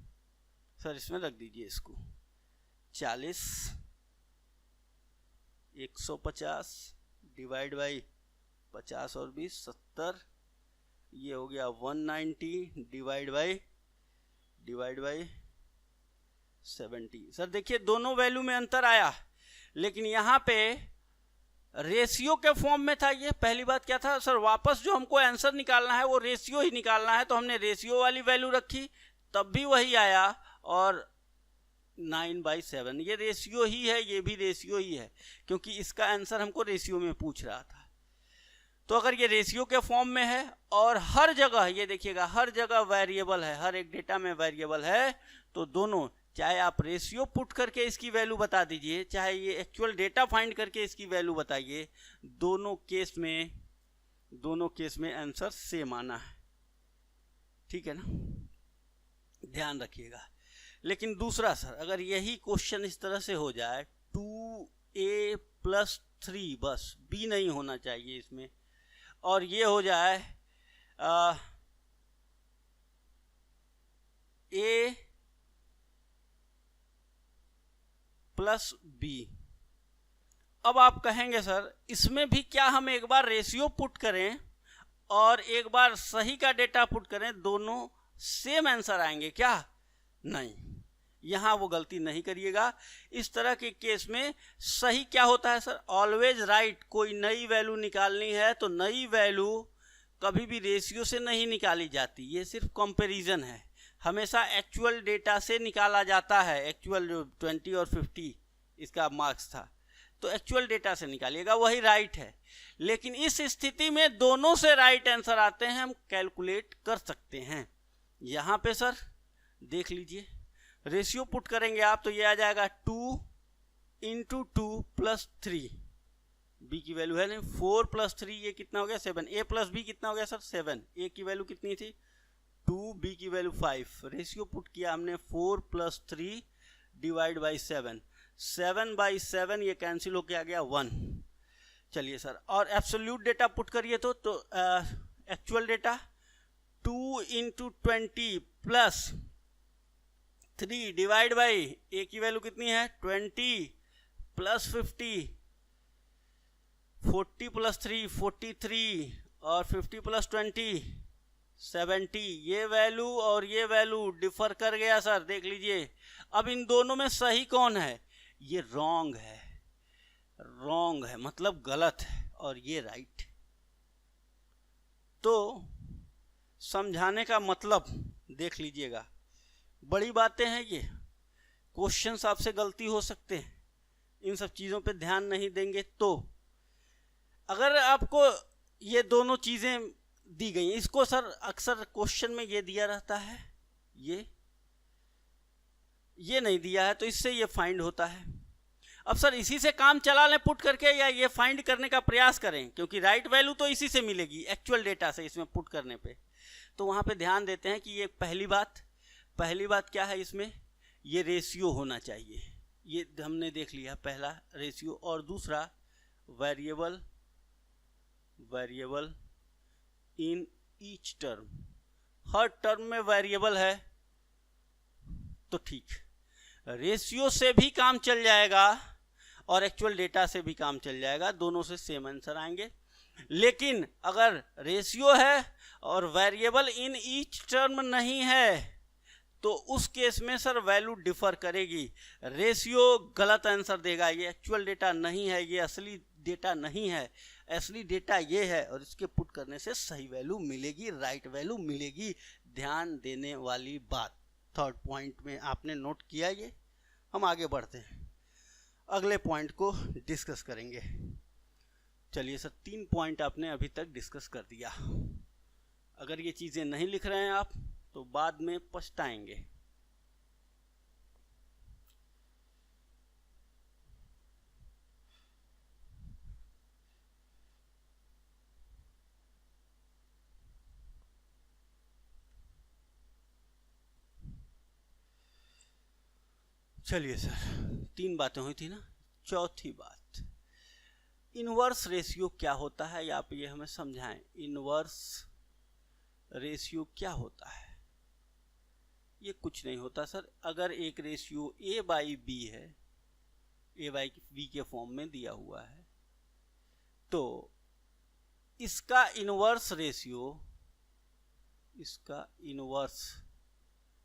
सर इसमें रख दीजिए इसको 40, 150 डिवाइड बाई 50 और 20 70, ये हो गया 190 डिवाइड बाई 70। सर देखिए दोनों वैल्यू में अंतर आया, लेकिन यहाँ पे रेशियो के फॉर्म में था। ये पहली बात क्या था सर? वापस जो हमको आंसर निकालना है वो रेशियो ही निकालना है, तो हमने रेशियो वाली वैल्यू रखी तब भी वही आया। और 9/7 ये रेशियो ही है, ये भी रेशियो ही है, क्योंकि इसका आंसर हमको रेशियो में पूछ रहा था। तो अगर ये रेशियो के फॉर्म में है और हर जगह ये देखिएगा हर जगह वेरिएबल है, हर एक डेटा में वेरिएबल है, तो दोनों, चाहे आप रेशियो पुट करके इसकी वैल्यू बता दीजिए, चाहे ये एक्चुअल डेटा फाइंड करके इसकी वैल्यू बताइए, दोनों केस में आंसर सेम आना है। ठीक है ना, ध्यान रखिएगा। लेकिन दूसरा सर, अगर यही क्वेश्चन इस तरह से हो जाए 2a + 3, बस b नहीं होना चाहिए इसमें, और ये हो जाए a + b। अब आप कहेंगे सर इसमें भी क्या हम एक बार रेशियो पुट करें और एक बार सही का डेटा पुट करें, दोनों सेम आंसर आएंगे क्या? नहीं, यहां वो गलती नहीं करिएगा। इस तरह के केस में सही क्या होता है सर? Always right. कोई नई वैल्यू निकालनी है तो नई वैल्यू कभी भी रेशियो से नहीं निकाली जाती, ये सिर्फ कंपैरिजन है। हमेशा एक्चुअल डेटा से निकाला जाता है। एक्चुअल जो 20 और 50 इसका मार्क्स था, तो एक्चुअल डेटा से निकालिएगा, वही राइट है। लेकिन इस स्थिति में दोनों से राइट आंसर आते हैं, हम कैलकुलेट कर सकते हैं। यहां पे सर देख लीजिए, रेशियो पुट करेंगे आप तो ये आ जाएगा 2 × 2 + 3, b की वैल्यू है नहीं, 4 + 3 ये कितना हो गया? 7। a + b कितना हो गया सर? 7। a की वैल्यू कितनी थी? 2, b की वैल्यू 5। रेशियो पुट किया हमने 4 + 3 डिवाइड बाई 7, 7/7 ये कैंसिल होके आ गया 1। चलिए सर, और एब्सोल्यूट डेटा पुट करिए तो actual data 2 × 20 + 3 divide by a की वैल्यू कितनी है? 20 + 50, 40 + 3 43 और 50 + 20 70। ये वैल्यू और ये वैल्यू डिफर कर गया सर, देख लीजिए। अब इन दोनों में सही कौन है? ये रॉन्ग है, रॉन्ग है मतलब गलत है, और ये राइट। तो समझाने का मतलब देख लीजिएगा, बड़ी बातें हैं ये। क्वेश्चंस आपसे गलती हो सकते हैं, इन सब चीज़ों पे ध्यान नहीं देंगे तो। अगर आपको ये दोनों चीज़ें दी गई, इसको सर अक्सर क्वेश्चन में ये दिया रहता है, ये नहीं दिया है, तो इससे ये फाइंड होता है। अब सर इसी से काम चला लें पुट करके, या ये फाइंड करने का प्रयास करें, क्योंकि राइट वैल्यू तो इसी से मिलेगी एक्चुअल डेटा से, इसमें पुट करने पे। तो वहाँ पे ध्यान देते हैं कि ये पहली बात क्या है इसमें, ये रेशियो होना चाहिए। ये हमने देख लिया, पहला रेशियो, और दूसरा variable in each term, her term में वेरिएबल है तो ठीक, रेशियो से भी काम चल जाएगा और एक्चुअल डेटा से भी काम चल जाएगा, दोनों से सेम आंसर आएंगे। लेकिन अगर रेशियो है और वेरिएबल इन ईच टर्म नहीं है तो उस केस में सर वैल्यू डिफर करेगी, रेशियो गलत आंसर देगा, ये एक्चुअल डेटा नहीं है, ये असली डेटा नहीं है, असली डेटा ये है, और इसके पुट करने से सही वैल्यू मिलेगी, राइट वैल्यू मिलेगी। ध्यान देने वाली बात थर्ड पॉइंट में आपने नोट किया। ये हम आगे बढ़ते हैं, अगले पॉइंट को डिस्कस करेंगे। चलिए सर, 3 पॉइंट आपने अभी तक डिस्कस कर दिया। अगर ये चीज़ें नहीं लिख रहे हैं आप तो बाद में पछताएंगे। चलिए सर, 3 बातें हुई थी ना, चौथी बात, इनवर्स रेशियो क्या होता है, या आप ये हमें समझाएं। इनवर्स रेशियो क्या होता है? ये कुछ नहीं होता सर, अगर एक रेशियो A/B है, A/B के फॉर्म में दिया हुआ है, तो इसका इनवर्स रेशियो, इसका इनवर्स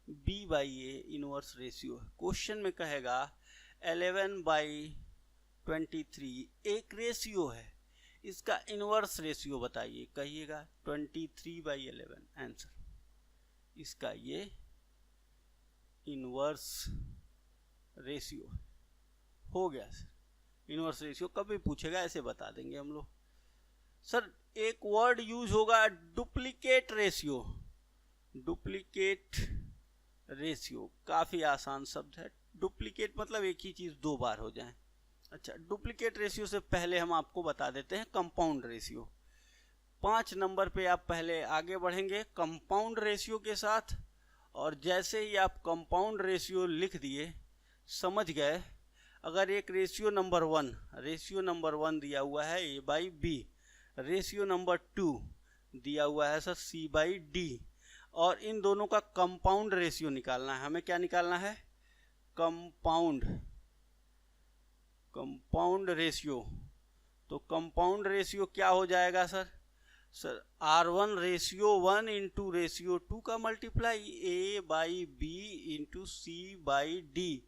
B/A इनवर्स रेशियो है। क्वेश्चन में कहेगा 11/23 एक रेशियो है, इसका इनवर्स रेशियो बताइए, कहिएगा 23/11 आंसर। इसका ये इनवर्स रेशियो हो गया सर। इनवर्स रेशियो कभी पूछेगा ऐसे बता देंगे हम लोग। सर एक वर्ड यूज होगा डुप्लीकेट रेशियो। डुप्लीकेट रेशियो काफ़ी आसान शब्द है। डुप्लीकेट मतलब एक ही चीज़ 2 बार हो जाए। अच्छा, डुप्लीकेट रेशियो से पहले हम आपको बता देते हैं कंपाउंड रेशियो। 5 नंबर पे आप पहले आगे बढ़ेंगे कंपाउंड रेशियो के साथ, और जैसे ही आप कंपाउंड रेशियो लिख दिए, समझ गए, अगर एक रेशियो नंबर 1 दिया हुआ है A/B, रेशियो नंबर 2 दिया हुआ है सर C/D, और इन दोनों का कंपाउंड रेशियो निकालना है। हमें क्या निकालना है? Compound ratio. तो कंपाउंड रेशियो क्या हो जाएगा sir? R1 ratio 1 into ratio 2 का multiply A/B into C/D,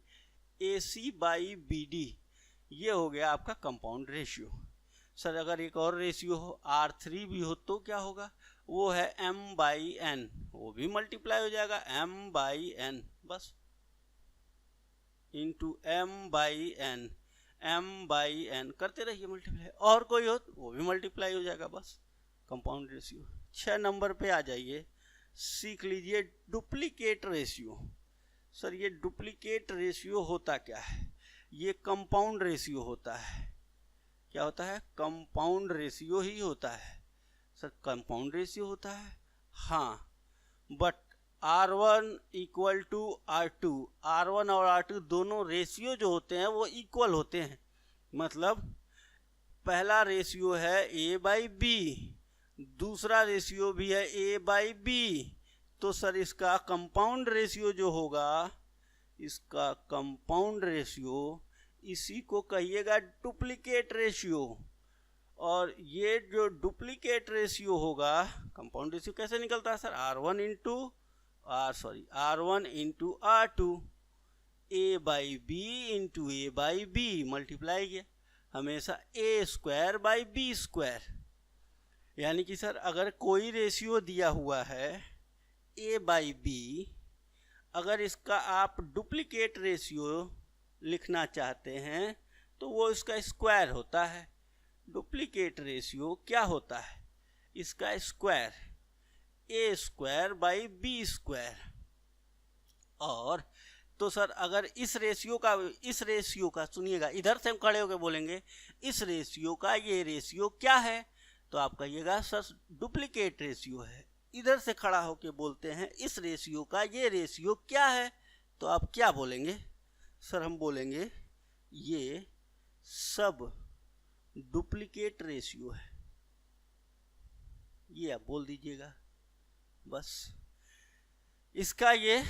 AC/BD, ये हो गया आपका कंपाउंड रेशियो। सर अगर एक और रेशियो हो R3 भी हो तो क्या होगा? वो है M/N, वो भी मल्टीप्लाई हो जाएगा M/N, बस इंटू M/N करते रहिए मल्टीप्लाई। और कोई हो वो भी मल्टीप्लाई हो जाएगा, बस कंपाउंड रेशियो। 6 नंबर पे आ जाइए, सीख लीजिए डुप्लीकेट रेशियो। सर ये डुप्लीकेट रेशियो होता क्या है? ये कंपाउंड रेशियो होता है। क्या होता है? कंपाउंड रेशियो ही होता है। सर कंपाउंड रेशियो होता है, हाँ, but R1 equal to R2, R1 और R2 दोनों रेशियो जो होते हैं वो इक्वल होते हैं। मतलब पहला रेशियो है A/B, दूसरा रेशियो भी है A/B, तो सर इसका कंपाउंड रेशियो जो होगा, इसका कंपाउंड रेशियो, इसी को कहिएगा डुप्लीकेट रेशियो। और ये जो डुप्लीकेट रेशियो होगा, कंपाउंड रेशियो कैसे निकलता है sir, R1 into R2 A by B into A by B multiply किया, हमेशा A square by B square. यानी कि सर अगर कोई रेशियो दिया हुआ है A बाई बी, अगर इसका आप डुप्लीकेट रेशियो लिखना चाहते हैं तो वो इसका स्क्वायर होता है। डुप्लीकेट रेशियो क्या होता है, इसका square, A square by B square. और तो सर अगर इस रेशियो का सुनिएगा, इधर से हम खड़े होकर बोलेंगे इस रेशियो का ये रेशियो क्या है, तो आप कहिएगा सर डुप्लीकेट रेशियो है। इधर से खड़ा होकर बोलते हैं इस रेशियो का ये रेशियो क्या है, तो आप क्या बोलेंगे सर, हम बोलेंगे ये सब डुप्लीकेट रेशियो है, ये आप बोल दीजिएगा बस। इसका ये,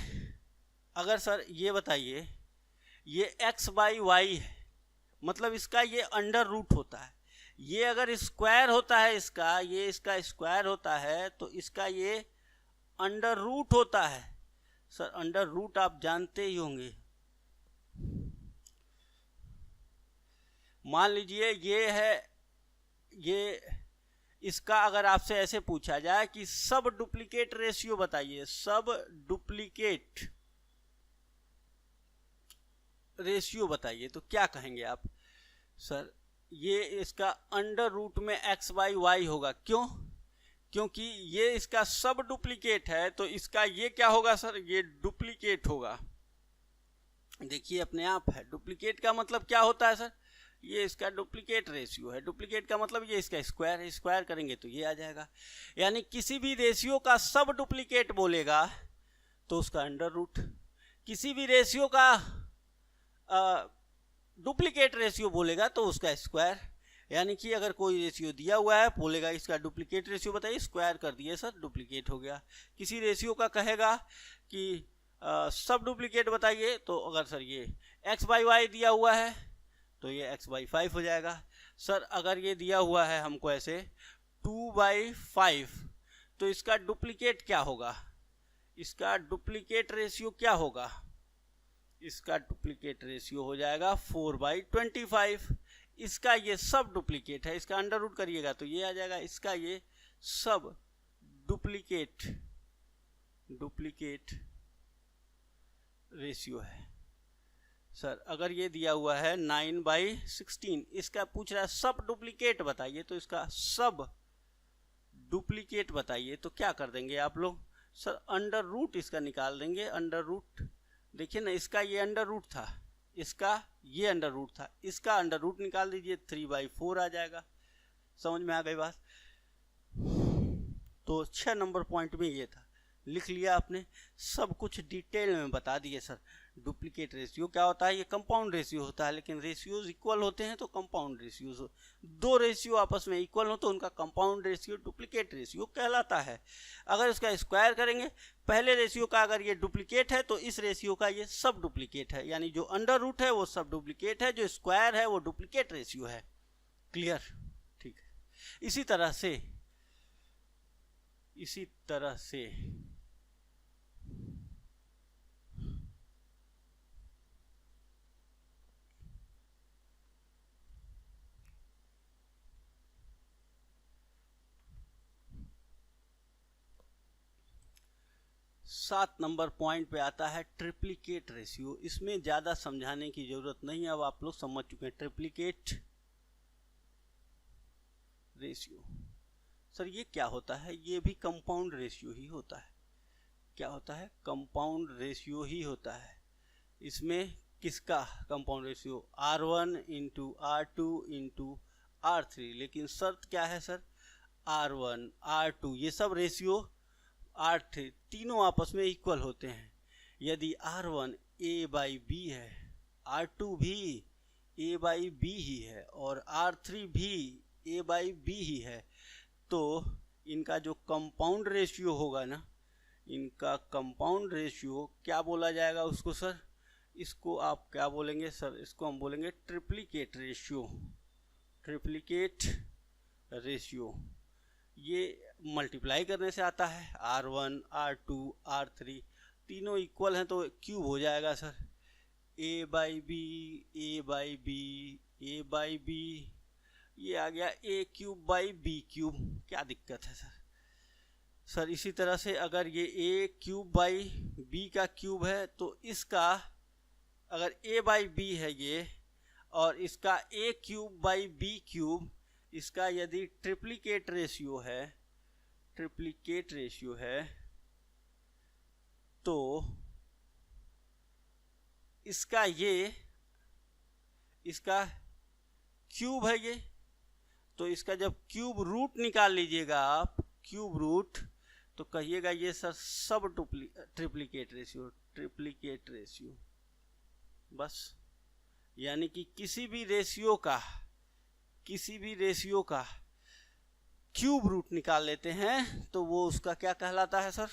अगर सर ये बताइए ये x बाई वाई है, मतलब इसका ये अंडर रूट होता है, ये अगर स्क्वायर होता है इसका, ये इसका स्क्वायर होता है तो इसका ये अंडर रूट होता है। सर अंडर रूट आप जानते ही होंगे, मान लीजिए ये है, ये इसका अगर आपसे ऐसे पूछा जाए कि सब डुप्लीकेट रेशियो बताइए, सब डुप्लीकेट रेशियो बताइए, तो क्या कहेंगे आप, सर ये इसका अंडर रूट में x बाई वाई होगा। क्यों, क्योंकि ये इसका सब डुप्लीकेट है, तो इसका ये क्या होगा सर, ये डुप्लीकेट होगा। देखिए अपने आप है, डुप्लीकेट का मतलब क्या होता है सर, ये इसका डुप्लीकेट रेशियो है। डुप्लीकेट का मतलब ये इसका स्क्वायर है, स्क्वायर करेंगे तो ये आ जाएगा। यानी किसी भी रेशियो का सब डुप्लीकेट बोलेगा तो उसका अंडर रूट, किसी भी रेशियो का डुप्लीकेट रेशियो बोलेगा तो उसका स्क्वायर। यानी कि अगर कोई रेशियो दिया हुआ है, बोलेगा इसका डुप्लीकेट रेशियो बताइए, स्क्वायर कर दिए सर डुप्लीकेट हो गया। किसी रेशियो का कहेगा कि सब डुप्लीकेट बताइए, तो अगर सर ये x बाई वाई दिया हुआ है तो ये x बाई 5 हो जाएगा। सर अगर ये दिया हुआ है हमको ऐसे 2 बाई 5, तो इसका डुप्लीकेट क्या होगा, इसका डुप्लीकेट रेशियो क्या होगा, इसका डुप्लीकेट रेशियो हो जाएगा 4 बाई 25। इसका ये सब डुप्लीकेट है, इसका अंडर रूट करिएगा तो ये आ जाएगा, इसका ये सब डुप्लीकेट रेशियो है। सर अगर ये दिया हुआ है 9 बाई 16, इसका पूछ रहा है सब डुप्लीकेट बताइए, तो इसका सब डुप्लीकेट बताइए, तो क्या कर देंगे आप लोग, सर अंडर रूट इसका निकाल देंगे। अंडर रूट देखिए ना, इसका ये अंडर रूट था, इसका ये अंडर रूट था, इसका अंडर रूट निकाल दीजिए, 3 बाई 4 आ जाएगा। समझ में आ गई बात। तो 6 नंबर पॉइंट में ये था, लिख लिया आपने, सब कुछ डिटेल में बता दिए। सर डुप्लीकेट रेशियो क्या होता है, ये कंपाउंड रेशियो होता है, लेकिन रेशियोज इक्वल होते हैं तो कंपाउंड रेशियोज, दो रेशियो आपस में इक्वल हो तो उनका कंपाउंड रेशियो डुप्लीकेट रेशियो कहलाता है। अगर इसका स्क्वायर करेंगे पहले रेशियो का, अगर ये डुप्लीकेट है तो इस रेशियो का ये सब डुप्लीकेट है, यानी जो अंडर रूट है वो सब डुप्लीकेट है, जो स्क्वायर है वो डुप्लीकेट रेशियो है। क्लियर, ठीक है। इसी तरह से 7 नंबर पॉइंट पे आता है ट्रिप्लिकेट रेशियो। इसमें ज़्यादा समझाने की ज़रूरत नहीं है, अब आप लोग समझ चुके हैं। ट्रिप्लिकेट रेशियो सर ये क्या होता है, ये भी कंपाउंड रेशियो ही होता है। क्या होता है, कंपाउंड रेशियो ही होता है। इसमें किसका compound ratio, R1 into R2 into R3, लेकिन शर्त क्या है सर, R1 R2 ये सब रेशियो R3 तीनों आपस में इक्वल होते हैं। यदि R1 A बाई बी है, R2 भी A बाई बी ही है और R3 भी A बाई बी ही है, तो इनका जो कंपाउंड रेशियो होगा ना, इनका कंपाउंड रेशियो क्या बोला जाएगा उसको सर, इसको आप क्या बोलेंगे सर, इसको हम बोलेंगे ट्रिप्लिकेट रेशियो। ट्रिप्लिकेट रेशियो, ये मल्टीप्लाई करने से आता है, R1 R2 R3 तीनों इक्वल हैं तो क्यूब हो जाएगा sir, A by B, A by B, A by B, ये आ गया A cube by B cube. क्या दिक्कत है सर? सर इसी तरह से अगर ये A क्यूब बाई बी का क्यूब है तो इसका अगर A बाई बी है ये, और इसका A cube by B cube, इसका यदि ट्रिप्लिकेट रेशियो है तो इसका क्यूब है ये, तो इसका जब क्यूब रूट निकाल लीजिएगा आप, क्यूब रूट, तो कहिएगा ये सर सब ट्रिप्लिकेट रेशियो बस। यानी कि किसी भी रेशियो का क्यूब रूट निकाल लेते हैं तो वो उसका क्या कहलाता है सर?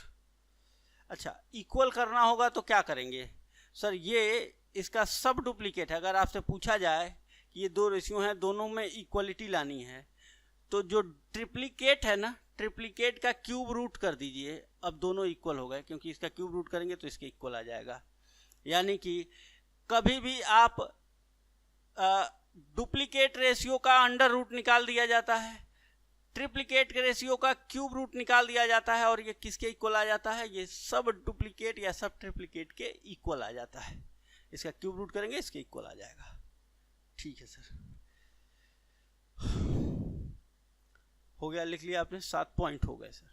अच्छा, इक्वल करना होगा तो क्या करेंगे सर? ये इसका सब डुप्लीकेट है। अगर आपसे पूछा जाए कि ये दो रेशियो हैं, दोनों में इक्वलिटी लानी है, तो जो ट्रिप्लिकेट है ना, ट्रिप्लिकेट का क्यूब रूट कर दीजिए। अब दोनों इक्वल हो गए, क्योंकि इसका क्यूब रूट करेंगे तो इसके इक्वल आ जाएगा। यानी कि कभी भी आप डुप्लीकेट रेशियो का अंडर रूट निकाल दिया जाता है, ट्रिप्लिकेट के रेशियो का क्यूब रूट निकाल दिया जाता है, और ये किसके इक्वल आ जाता है? ये सब डुप्लीकेट या सब ट्रिप्लिकेट के इक्वल आ जाता है। इसका क्यूब रूट करेंगे, इसके इक्वल आ जाएगा। ठीक है सर, हो गया, लिख लिया आपने, 7 पॉइंट हो गए सर,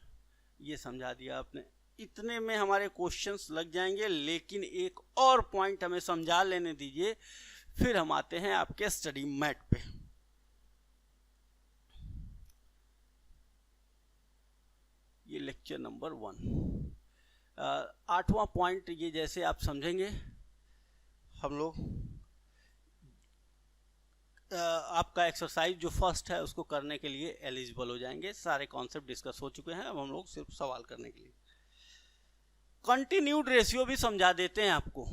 ये समझा दिया आपने। इतने में हमारे क्वेश्चंस लग जाएंगे, लेकिन एक और पॉइंट हमें समझा लेने दीजिए, फिर हम आते हैं आपके स्टडी मैट पे। ये लेक्चर नंबर 1, 8वां पॉइंट, ये जैसे आप समझेंगे हम लोग, आपका एक्सरसाइज जो फर्स्ट है उसको करने के लिए एलिजिबल हो जाएंगे। सारे कॉन्सेप्ट डिस्कस हो चुके हैं, अब हम लोग सिर्फ सवाल करने के लिए। कंटिन्यूड रेशियो भी समझा देते हैं आपको।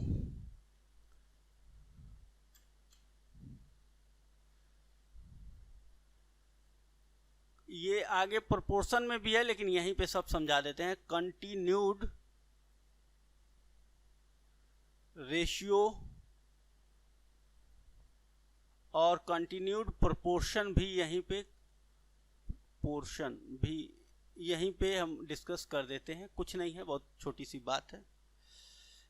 ये आगे प्रोपोर्शन में भी है, लेकिन यहीं पे सब समझा देते हैं। कंटिन्यूड रेशियो और कंटिन्यूड प्रोपोर्शन भी यहीं पे, पोर्शन भी यहीं पे हम डिस्कस कर देते हैं। कुछ नहीं है, बहुत छोटी सी बात है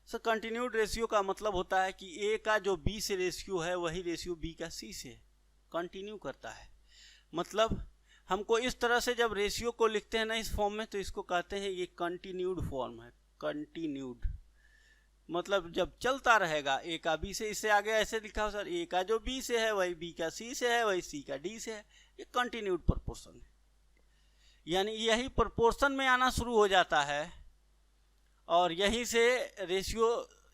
सर। कंटिन्यूड रेशियो का मतलब होता है कि ए का जो बी से रेशियो है वही रेशियो बी का सी से कंटिन्यू करता है। मतलब हमको इस तरह से जब रेशियो को लिखते हैं ना इस फॉर्म में, तो इसको कहते हैं ये कंटिन्यूड फॉर्म है। कंटिन्यूड मतलब जब चलता रहेगा ए का बी से, इससे आगे ऐसे लिखा हो सर, ए का जो बी से है वही बी का सी से है, वही सी का डी से है। ये कंटिन्यूड प्रोपोर्शन है। यानी यही प्रोपोर्शन में आना शुरू हो जाता है और यहीं से रेशियो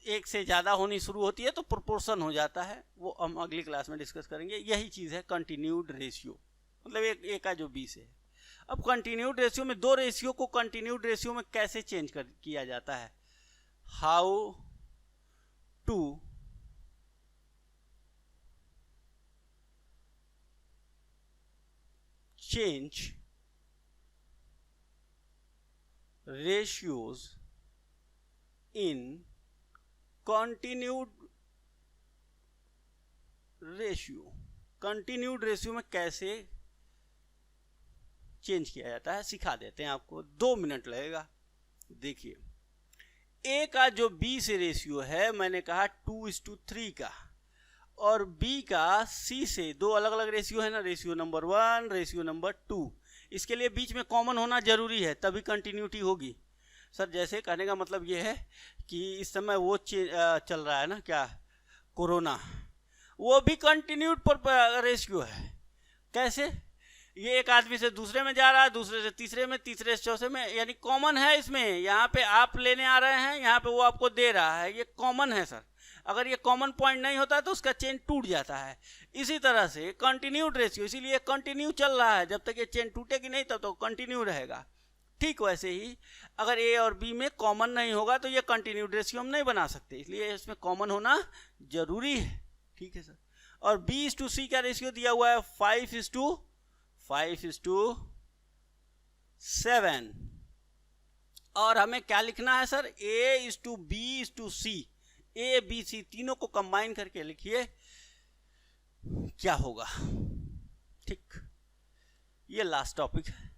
एक से ज़्यादा होनी शुरू होती है तो प्रोपोर्शन हो जाता है। वो हम अगली क्लास में डिस्कस करेंगे। यही चीज़ है कंटिन्यूड रेशियो, मतलब एक का जो बी से है। अब कंटिन्यूड रेशियो में दो रेशियो को कंटिन्यूड रेशियो में कैसे चेंज किया जाता है? How to change ratios in continued ratio। Continued ratio में कैसे चेंज किया जाता है सिखा देते हैं आपको, 2 मिनट लगेगा। देखिए, ए का जो बी से रेशियो है, मैंने कहा 2:3 का, और बी का सी से, दो अलग अलग रेशियो है ना, रेशियो नंबर 1, रेशियो नंबर 2। इसके लिए बीच में कॉमन होना जरूरी है, तभी कंटिन्यूटी होगी। सर जैसे कहने का मतलब ये है कि इस समय वो चल रहा है ना, क्या, कोरोना, वो भी कंटिन्यूड पर रेशियो है। कैसे? ये एक आदमी से दूसरे में जा रहा है, दूसरे से तीसरे में, तीसरे से चौथे में, यानी कॉमन है इसमें। यहाँ पे आप लेने आ रहे हैं, यहाँ पे वो आपको दे रहा है, ये कॉमन है सर। अगर ये कॉमन पॉइंट नहीं होता तो उसका चेन टूट जाता है। इसी तरह से कंटिन्यूड रेशियो, इसीलिए कंटिन्यू चल रहा है, जब तक ये चेन टूटेगी नहीं तब तो कंटिन्यू रहेगा। ठीक वैसे ही अगर ए और बी में कॉमन नहीं होगा तो ये कंटिन्यूड रेशियो हम नहीं बना सकते, इसलिए इसमें कॉमन होना जरूरी है। ठीक है सर। और B/C का रेशियो दिया हुआ है 5:4, 5:7। और हमें क्या लिखना है सर, A:B:C, ABC तीनों को कंबाइन करके लिखिए क्या होगा। ठीक, ये लास्ट टॉपिक है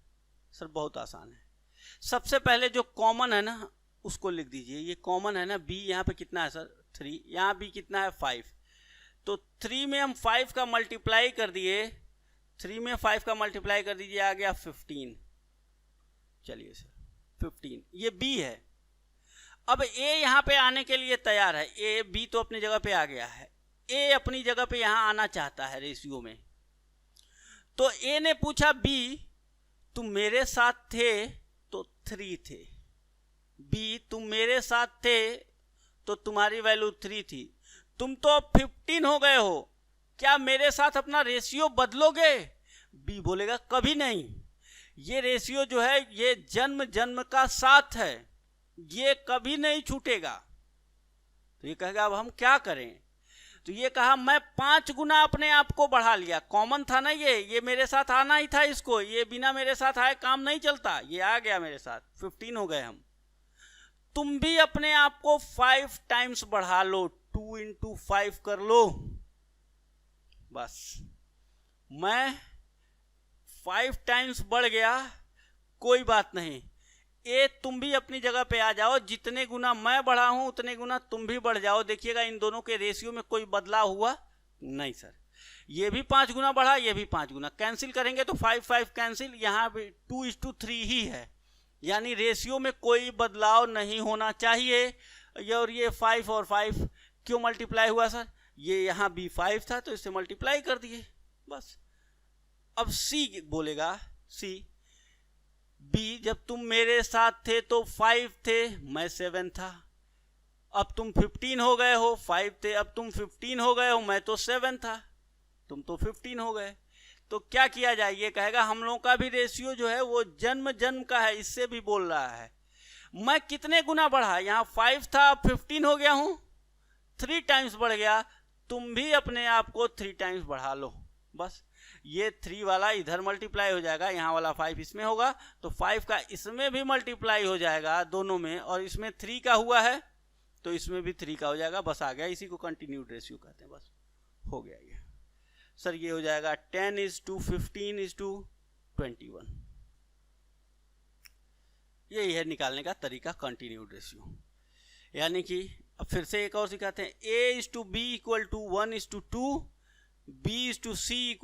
सर, बहुत आसान है। सबसे पहले जो कॉमन है ना उसको लिख दीजिए, ये कॉमन है ना, B यहाँ पे कितना है सर 3, यहाँ B कितना है 5, तो 3 में हम 5 का मल्टीप्लाई कर दिए, 3 में 5 का मल्टीप्लाई कर दीजिए, आ गया 15। चलिए सर 15, ये B है। अब A यहाँ पे आने के लिए तैयार है, B तो अपनी जगह पे आ गया है, A अपनी जगह पे यहाँ आना चाहता है रेशियो में। तो A ने पूछा B तुम मेरे साथ थे तो 3 थे, B तुम मेरे साथ थे तो तुम्हारी वैल्यू 3 थी, तुम तो अब 15 हो गए हो, क्या मेरे साथ अपना रेशियो बदलोगे? B बोलेगा कभी नहीं, ये रेशियो जो है ये जन्म जन्म का साथ है, ये कभी नहीं छूटेगा। तो ये कहेगा अब हम क्या करें? तो ये कहा मैं 5 गुना अपने आप को बढ़ा लिया, कॉमन था ना ये मेरे साथ आना ही था, इसको ये बिना मेरे साथ आए काम नहीं चलता, ये आ गया मेरे साथ, 15 हो गए हम। तुम भी अपने आप को 5 टाइम्स बढ़ा लो, 2 into 5 कर लो, बस मैं 5 टाइम्स बढ़ गया, कोई बात नहीं, तुम भी अपनी जगह पे आ जाओ, जितने गुना मैं बढ़ा हूं उतने गुना तुम भी बढ़ जाओ। देखिएगा इन दोनों के रेशियो में कोई बदलाव हुआ नहीं सर, ये भी 5 गुना बढ़ा, ये भी 5 गुना, कैंसिल करेंगे तो 5 कैंसिल, यहाँ भी 2:3 ही है, यानी रेशियो में कोई बदलाव नहीं होना चाहिए। और ये 5 और 5 क्यों मल्टीप्लाई हुआ सर, ये यहाँ भी 5 था तो इससे मल्टीप्लाई कर दिए बस। अब C बोलेगा, C B जब तुम मेरे साथ थे तो 5 थे, मैं 7 था, अब तुम 15 हो गए हो, 5 थे, अब तुम 15 हो गए हो, मैं तो 7 था, तुम तो 15 हो गए। तो क्या किया जाए, ये कहेगा हम लोगों का भी रेशियो जो है वो जन्म जन्म का है, इससे भी बोल रहा है मैं कितने गुना बढ़ा, यहाँ 5 था, अब 15 हो गया हूँ, 3 टाइम्स बढ़ गया, तुम भी अपने आप को 3 टाइम्स बढ़ा लो, बस। ये 3 वाला इधर मल्टीप्लाई हो जाएगा, यहाँ वाला 5 इसमें होगा, तो 5 का इसमें भी मल्टीप्लाई हो जाएगा दोनों में, और इसमें 3 का हुआ है तो इसमें भी 3 का हो जाएगा, बस आ गया। इसी को कंटिन्यूड रेशियो कहते हैं, बस हो गया ये सर। ये हो जाएगा 10:15:21, यही है निकालने का तरीका कंटिन्यूड रेशियो। यानी कि अब फिर से एक और सिखाते हैं, A:B = 1:2, B:C =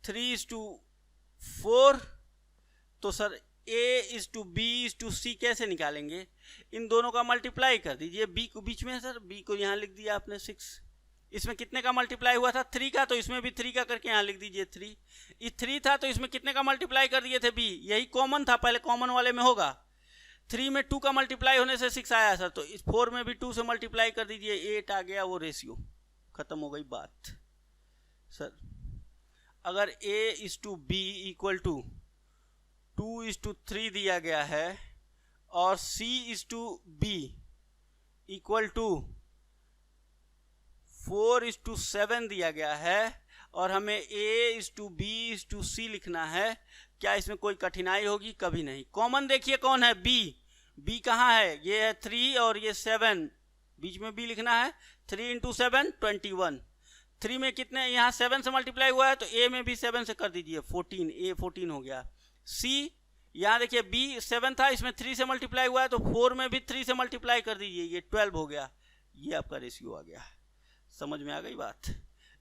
3:4। तो सर A:B:C कैसे निकालेंगे, इन दोनों का मल्टीप्लाई कर दीजिए, B को बीच में है सर, B को यहाँ लिख दिया आपने 6, इसमें कितने का मल्टीप्लाई हुआ था 3 का, तो इसमें भी 3 का करके यहाँ लिख दीजिए 3, ये 3 था तो इसमें कितने का मल्टीप्लाई कर दिए थे B, यही कॉमन था, पहले कॉमन वाले में होगा, 3 में 2 का मल्टीप्लाई होने से 6 आया सर, तो इस 4 में भी 2 से मल्टीप्लाई कर दीजिए, 8 आ गया, वो रेशियो खत्म हो गई बात सर। अगर A:B = 2:3 दिया गया है और C:B = 4:7 दिया गया है और हमें A:B:C लिखना है, क्या इसमें कोई कठिनाई होगी? कभी नहीं। कॉमन देखिए कौन है, B कहाँ है, ये है 3 और ये 7, बीच में B लिखना है, 3 × 7 21, 3 में कितने, यहाँ 7 से मल्टीप्लाई हुआ है तो A में भी 7 से कर दीजिए 14, A 14 हो गया। C यहाँ देखिए B 7 था, इसमें 3 से मल्टीप्लाई हुआ है तो 4 में भी 3 से मल्टीप्लाई कर दीजिए, ये 12 हो गया, ये आपका रेशियो आ गया। समझ में आ गई बात?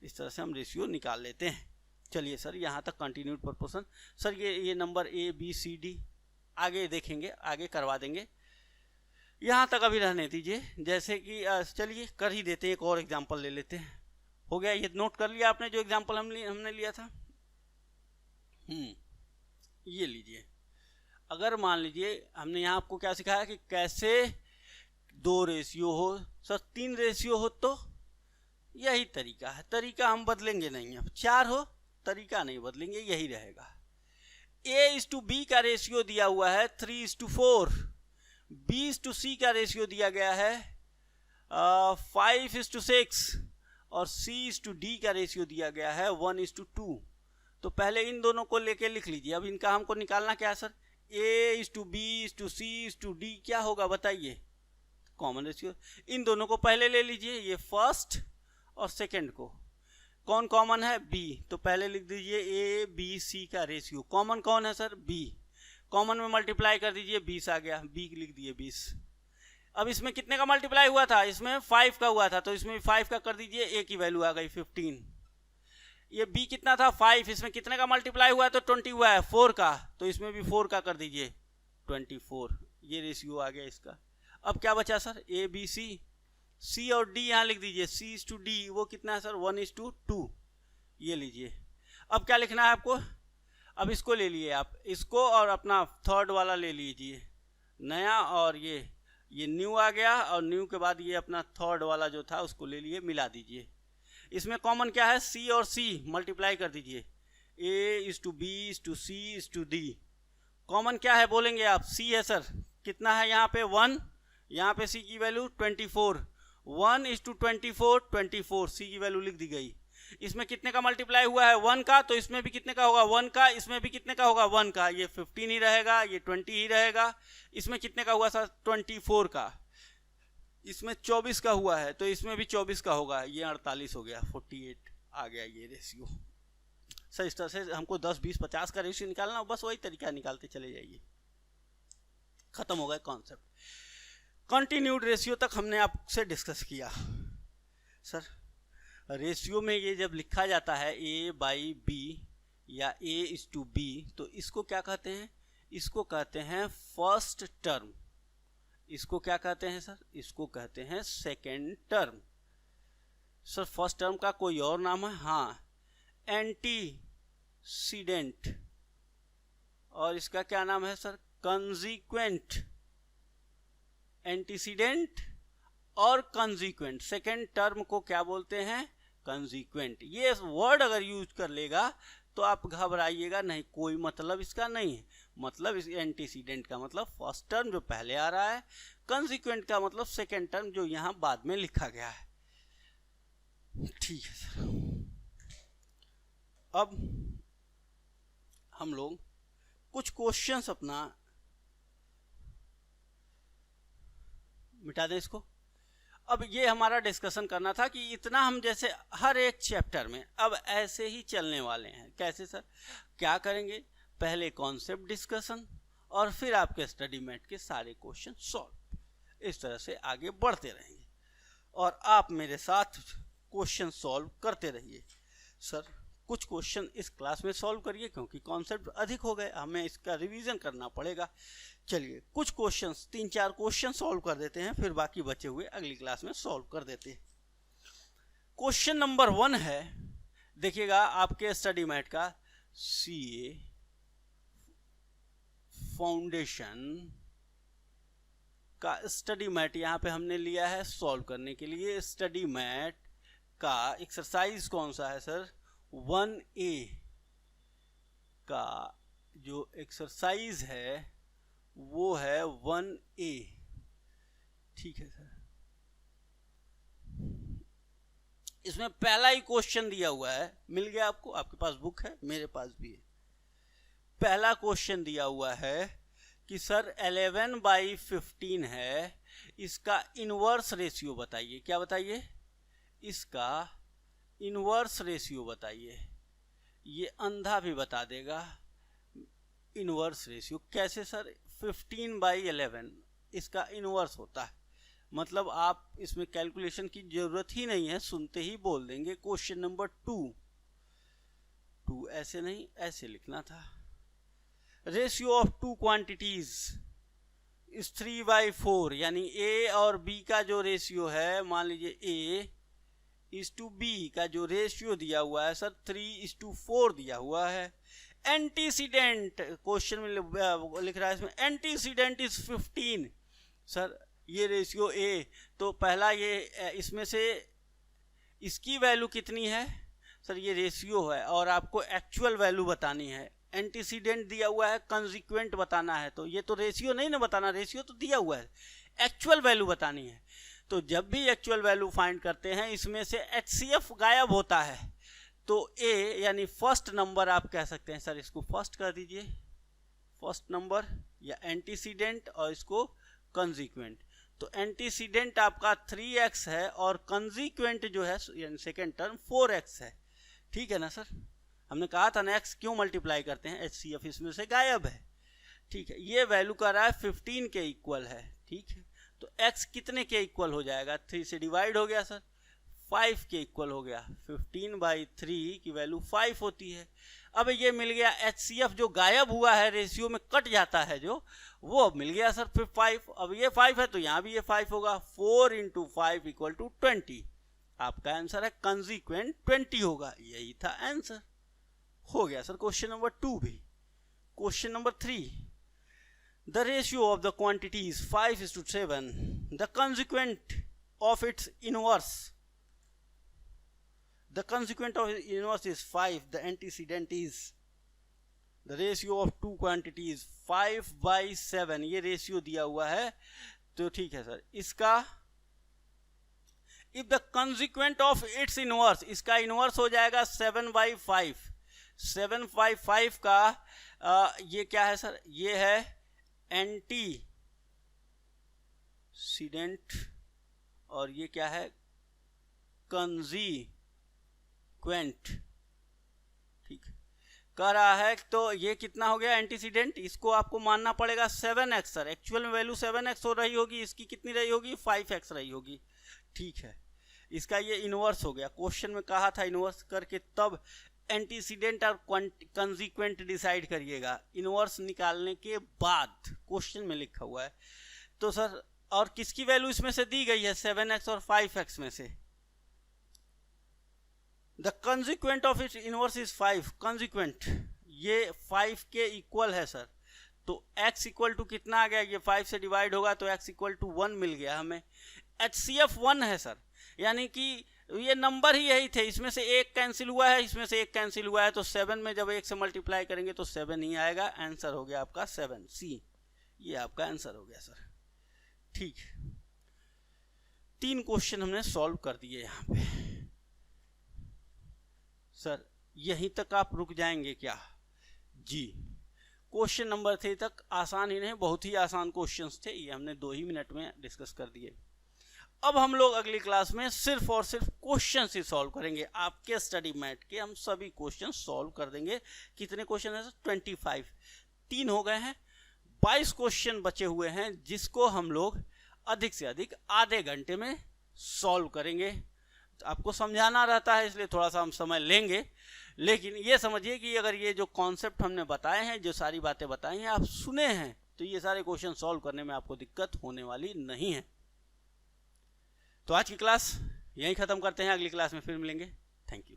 इस तरह से हम रेशियो निकाल लेते हैं। चलिए सर यहाँ तक कंटिन्यूड प्रपोर्शन। सर ये नंबर ABCD आगे देखेंगे, आगे करवा देंगे, यहाँ तक अभी रहने दीजिए। जैसे कि चलिए कर ही देते हैं, एक और एग्जांपल ले लेते हैं। हो गया, ये नोट कर लिया आपने जो एग्जांपल हमने लिया था। ये लीजिए, अगर मान लीजिए हमने यहाँ आपको क्या सिखाया कि कैसे 2 रेशियो हो, सर 3 रेशियो हो तो यही तरीका है, तरीका हम बदलेंगे नहीं। अब 4 हो तरीका नहीं बदलेंगे, यही रहेगा। A:B का रेशियो दिया हुआ है 3:4, B:C का रेशियो दिया गया है 5:6 और C/D का रेशियो दिया गया है 1:2। तो पहले इन दोनों को लेके लिख लीजिए। अब इनका हमको निकालना क्या है सर, A/B/C/D क्या होगा बताइए, कॉमन रेशियो। इन दोनों को पहले ले लीजिए, ये फर्स्ट और सेकंड को। कौन कॉमन है, B, तो पहले लिख दीजिए A/B/C का रेशियो। कॉमन कौन है सर, B। कॉमन में मल्टीप्लाई कर दीजिए, 20 आ गया, B लिख दिए 20। अब इसमें कितने का मल्टीप्लाई हुआ था, इसमें 5 का हुआ था, तो इसमें 5 का कर दीजिए, A की वैल्यू आ गई 15। ये B कितना था 5, इसमें कितने का मल्टीप्लाई हुआ है तो 20 हुआ है 4 का, तो इसमें भी 4 का कर दीजिए 24। ये रेशियो आ गया इसका। अब क्या बचा सर, A/B/C, C और D यहाँ लिख दीजिए, C/D वो कितना है सर 1:2, ये लीजिए। अब क्या लिखना है आपको, अब इसको ले लिए आप, इसको और अपना थर्ड वाला ले लीजिए नया, और ये न्यू आ गया, और न्यू के बाद ये अपना थर्ड वाला जो था उसको ले लिए, मिला दीजिए। इसमें कॉमन क्या है, C और C मल्टीप्लाई कर दीजिए, A/B/C/D। कॉमन क्या है बोलेंगे आप, C है सर, कितना है यहाँ पे 1, यहाँ पे C की वैल्यू 24, 1:24, 24 C की वैल्यू लिख दी गई। इसमें कितने का मल्टीप्लाई हुआ है 1 का, तो इसमें भी कितने का होगा 1 का, इसमें भी कितने का होगा 1 का, ये 15 ही रहेगा, ये 20 ही रहेगा। इसमें कितने का हुआ सर 24 का, इसमें 24 का हुआ है, तो इसमें भी 24 का होगा, ये 48 हो गया, 48 आ गया ये रेशियो। सर इस तरह से हमको 10, 20, 50 का रेशियो निकालना, बस वही तरीका निकालते चले जाइए, खत्म हो गया कॉन्सेप्ट। कंटिन्यूड रेशियो तक हमने आपसे डिस्कस किया। सर रेशियो में ये जब लिखा जाता है A/B या A/B, तो इसको क्या कहते हैं, इसको कहते हैं फर्स्ट टर्म। इसको क्या कहते हैं सर, इसको कहते हैं second term. Sir first term का कोई और नाम है, हाँ, एंटीसीडेंट, और इसका क्या नाम है सर, कंसीक्वेंट। एंटीसीडेंट और कंसीक्वेंट, सेकेंड टर्म को क्या बोलते हैं, कंसीक्वेंट। ये वर्ड अगर यूज कर लेगा तो आप घबराइएगा नहीं, कोई मतलब इसका नहीं है। मतलब इस एंटीसीडेंट का मतलब फर्स्ट टर्म जो पहले आ रहा है, कंसीक्वेंट का मतलब सेकेंड टर्म जो यहाँ बाद में लिखा गया है। ठीक है सर, अब हम लोग कुछ क्वेश्चंस अपना मिटा दें इसको। अब ये हमारा डिस्कशन करना था कि इतना हम जैसे हर एक चैप्टर में अब ऐसे ही चलने वाले हैं। कैसे सर, क्या करेंगे, पहले कॉन्सेप्ट डिस्कशन और फिर आपके स्टडी मैट के सारे क्वेश्चन सॉल्व, इस तरह से आगे बढ़ते रहेंगे और आप मेरे साथ क्वेश्चन सॉल्व करते रहिए। सर कुछ क्वेश्चन इस क्लास में सॉल्व करिए क्योंकि कॉन्सेप्ट अधिक हो गए, हमें इसका रिवीजन करना पड़ेगा। चलिए कुछ क्वेश्चंस, 3-4 क्वेश्चन सॉल्व कर देते हैं, फिर बाकी बचे हुए अगली क्लास में सॉल्व कर देते हैं। क्वेश्चन नंबर 1 है, देखिएगा आपके स्टडी मैट का, CA फाउंडेशन का स्टडी मैट यहाँ पे हमने लिया है सॉल्व करने के लिए। स्टडी मैट का एक्सरसाइज कौन सा है सर, 1A का जो एक्सरसाइज है वो है 1A। ठीक है सर, इसमें पहला ही क्वेश्चन दिया हुआ है, मिल गया आपको, आपके पास बुक है, मेरे पास भी है। पहला क्वेश्चन दिया हुआ है कि सर 11/15 है, इसका इनवर्स रेशियो बताइए। क्या बताइए, इसका इनवर्स रेशियो बताइए। ये अंधा भी बता देगा इनवर्स रेशियो। कैसे सर, 15/11 इसका इनवर्स होता है, मतलब आप इसमें कैलकुलेशन की जरूरत ही नहीं है, सुनते ही बोल देंगे। क्वेश्चन नंबर 2 ऐसे नहीं, ऐसे लिखना था। रेशियो ऑफ टू क्वांटिटीज इस 3/4, यानी A और B का जो रेशियो है, मान लीजिए A/B का जो रेशियो दिया हुआ है सर 3/4 दिया हुआ है। एंटीसीडेंट क्वेश्चन में लिख रहा है, इसमें एंटीसीडेंट इज 15। सर ये रेशियो A, तो पहला ये इसमें से इसकी वैल्यू कितनी है सर, ये रेशियो है और आपको एक्चुअल वैल्यू बतानी है। एंटीसीडेंट दिया हुआ है, कंसीक्वेंट बताना है, तो ये तो रेशियो नहीं ना बताना, रेशियो तो दिया हुआ है, एक्चुअल वैल्यू बतानी है। तो जब भी एक्चुअल वैल्यू फाइंड करते हैं इसमें से HCF गायब होता है, तो A यानी फर्स्ट नंबर आप कह सकते हैं सर, इसको फर्स्ट कर दीजिए, फर्स्ट नंबर या एंटीसीडेंट और इसको कंसीक्वेंट। तो एंटीसीडेंट आपका 3x है और कंसीक्वेंट जो है यानी सेकेंड टर्म 4x है। ठीक है ना सर, हमने कहा था ना x क्यों मल्टीप्लाई करते हैं, HCF इसमें से गायब है। ठीक है, ये वैल्यू कर रहा है 15 के इक्वल है। ठीक है, तो x कितने के इक्वल हो जाएगा, 3 से डिवाइड हो गया सर, 5 के इक्वल हो गया। 15/3 की वैल्यू 5 होती है। अब ये मिल गया HCF जो गायब हुआ है, रेशियो में कट जाता है जो, वो अब मिल गया सर फिर 5। अब ये 5 है तो यहाँ भी ये 5 होगा, 4 × 5 = 20। आपका आंसर है कंसीक्वेंट 20 होगा। यही था आंसर, हो गया सर क्वेश्चन नंबर 2 भी। Question number 3, the ratio of the quantity is 5:7, the consequent of its inverse, the consequent of its inverse is 5, the antecedent is, the ratio of two quantities 5/7, ये ratio दिया हुआ है। तो ठीक है sir, इसका if the consequent of its inverse, इसका inverse हो जाएगा 7/5। 7/5 का ये क्या है सर, ये है एंटीसीडेंट और ये क्या है कंसीक्वेंट। ठीक कह रहा है, तो ये कितना हो गया एंटीसीडेंट, इसको आपको मानना पड़ेगा 7x सर, एक्चुअल में वैल्यू 7x हो रही होगी, इसकी कितनी रही होगी 5x रही होगी। ठीक है, इसका ये इनवर्स हो गया। क्वेश्चन में कहा था इनवर्स करके तब एंटीसीडेंट और कंसीक्वेंट डिसाइड करिएगा, इनवर्स निकालने के बाद क्वेश्चन में लिखा हुआ है। तो सर और किसकी वैल्यू इसमें से दी गई है, 7x और 5x में से। The consequent of it inverse is 5, consequent ये 5 के इक्वल है सर। तो x इक्वल टू कितना आ गया, ये 5 से डिवाइड होगा तो x इक्वल टू 1 मिल गया हमें। HCF 1 है सर, यानी कि ये नंबर ही यही थे, इसमें से एक कैंसिल हुआ है, इसमें से एक कैंसिल हुआ है, तो 7 में जब 1 से मल्टीप्लाई करेंगे तो 7 ही आएगा। आंसर हो गया आपका 7 C, ये आपका आंसर हो गया सर। ठीक, 3 क्वेश्चन हमने सॉल्व कर दिए यहाँ पे। सर यहीं तक आप रुक जाएंगे क्या जी? क्वेश्चन नंबर 3 तक आसान ही नहीं, बहुत ही आसान क्वेश्चंस थे, ये हमने 2 ही मिनट में डिस्कस कर दिए। अब हम लोग अगली क्लास में सिर्फ और सिर्फ क्वेश्चन ही सॉल्व करेंगे। आपके स्टडी मैट के हम सभी क्वेश्चन सॉल्व कर देंगे। कितने क्वेश्चन है सर? 25, 3 हो गए हैं, 22 क्वेश्चन बचे हुए हैं, जिसको हम लोग अधिक से अधिक आधे घंटे में सॉल्व करेंगे। आपको समझाना रहता है इसलिए थोड़ा सा हम समय लेंगे, लेकिन ये समझिए कि अगर ये जो कॉन्सेप्ट हमने बताए हैं, जो सारी बातें बताई हैं, आप सुने हैं, तो ये सारे क्वेश्चन सॉल्व करने में आपको दिक्कत होने वाली नहीं है। तो आज की क्लास यहीं ख़त्म करते हैं, अगली क्लास में फिर मिलेंगे। Thank you.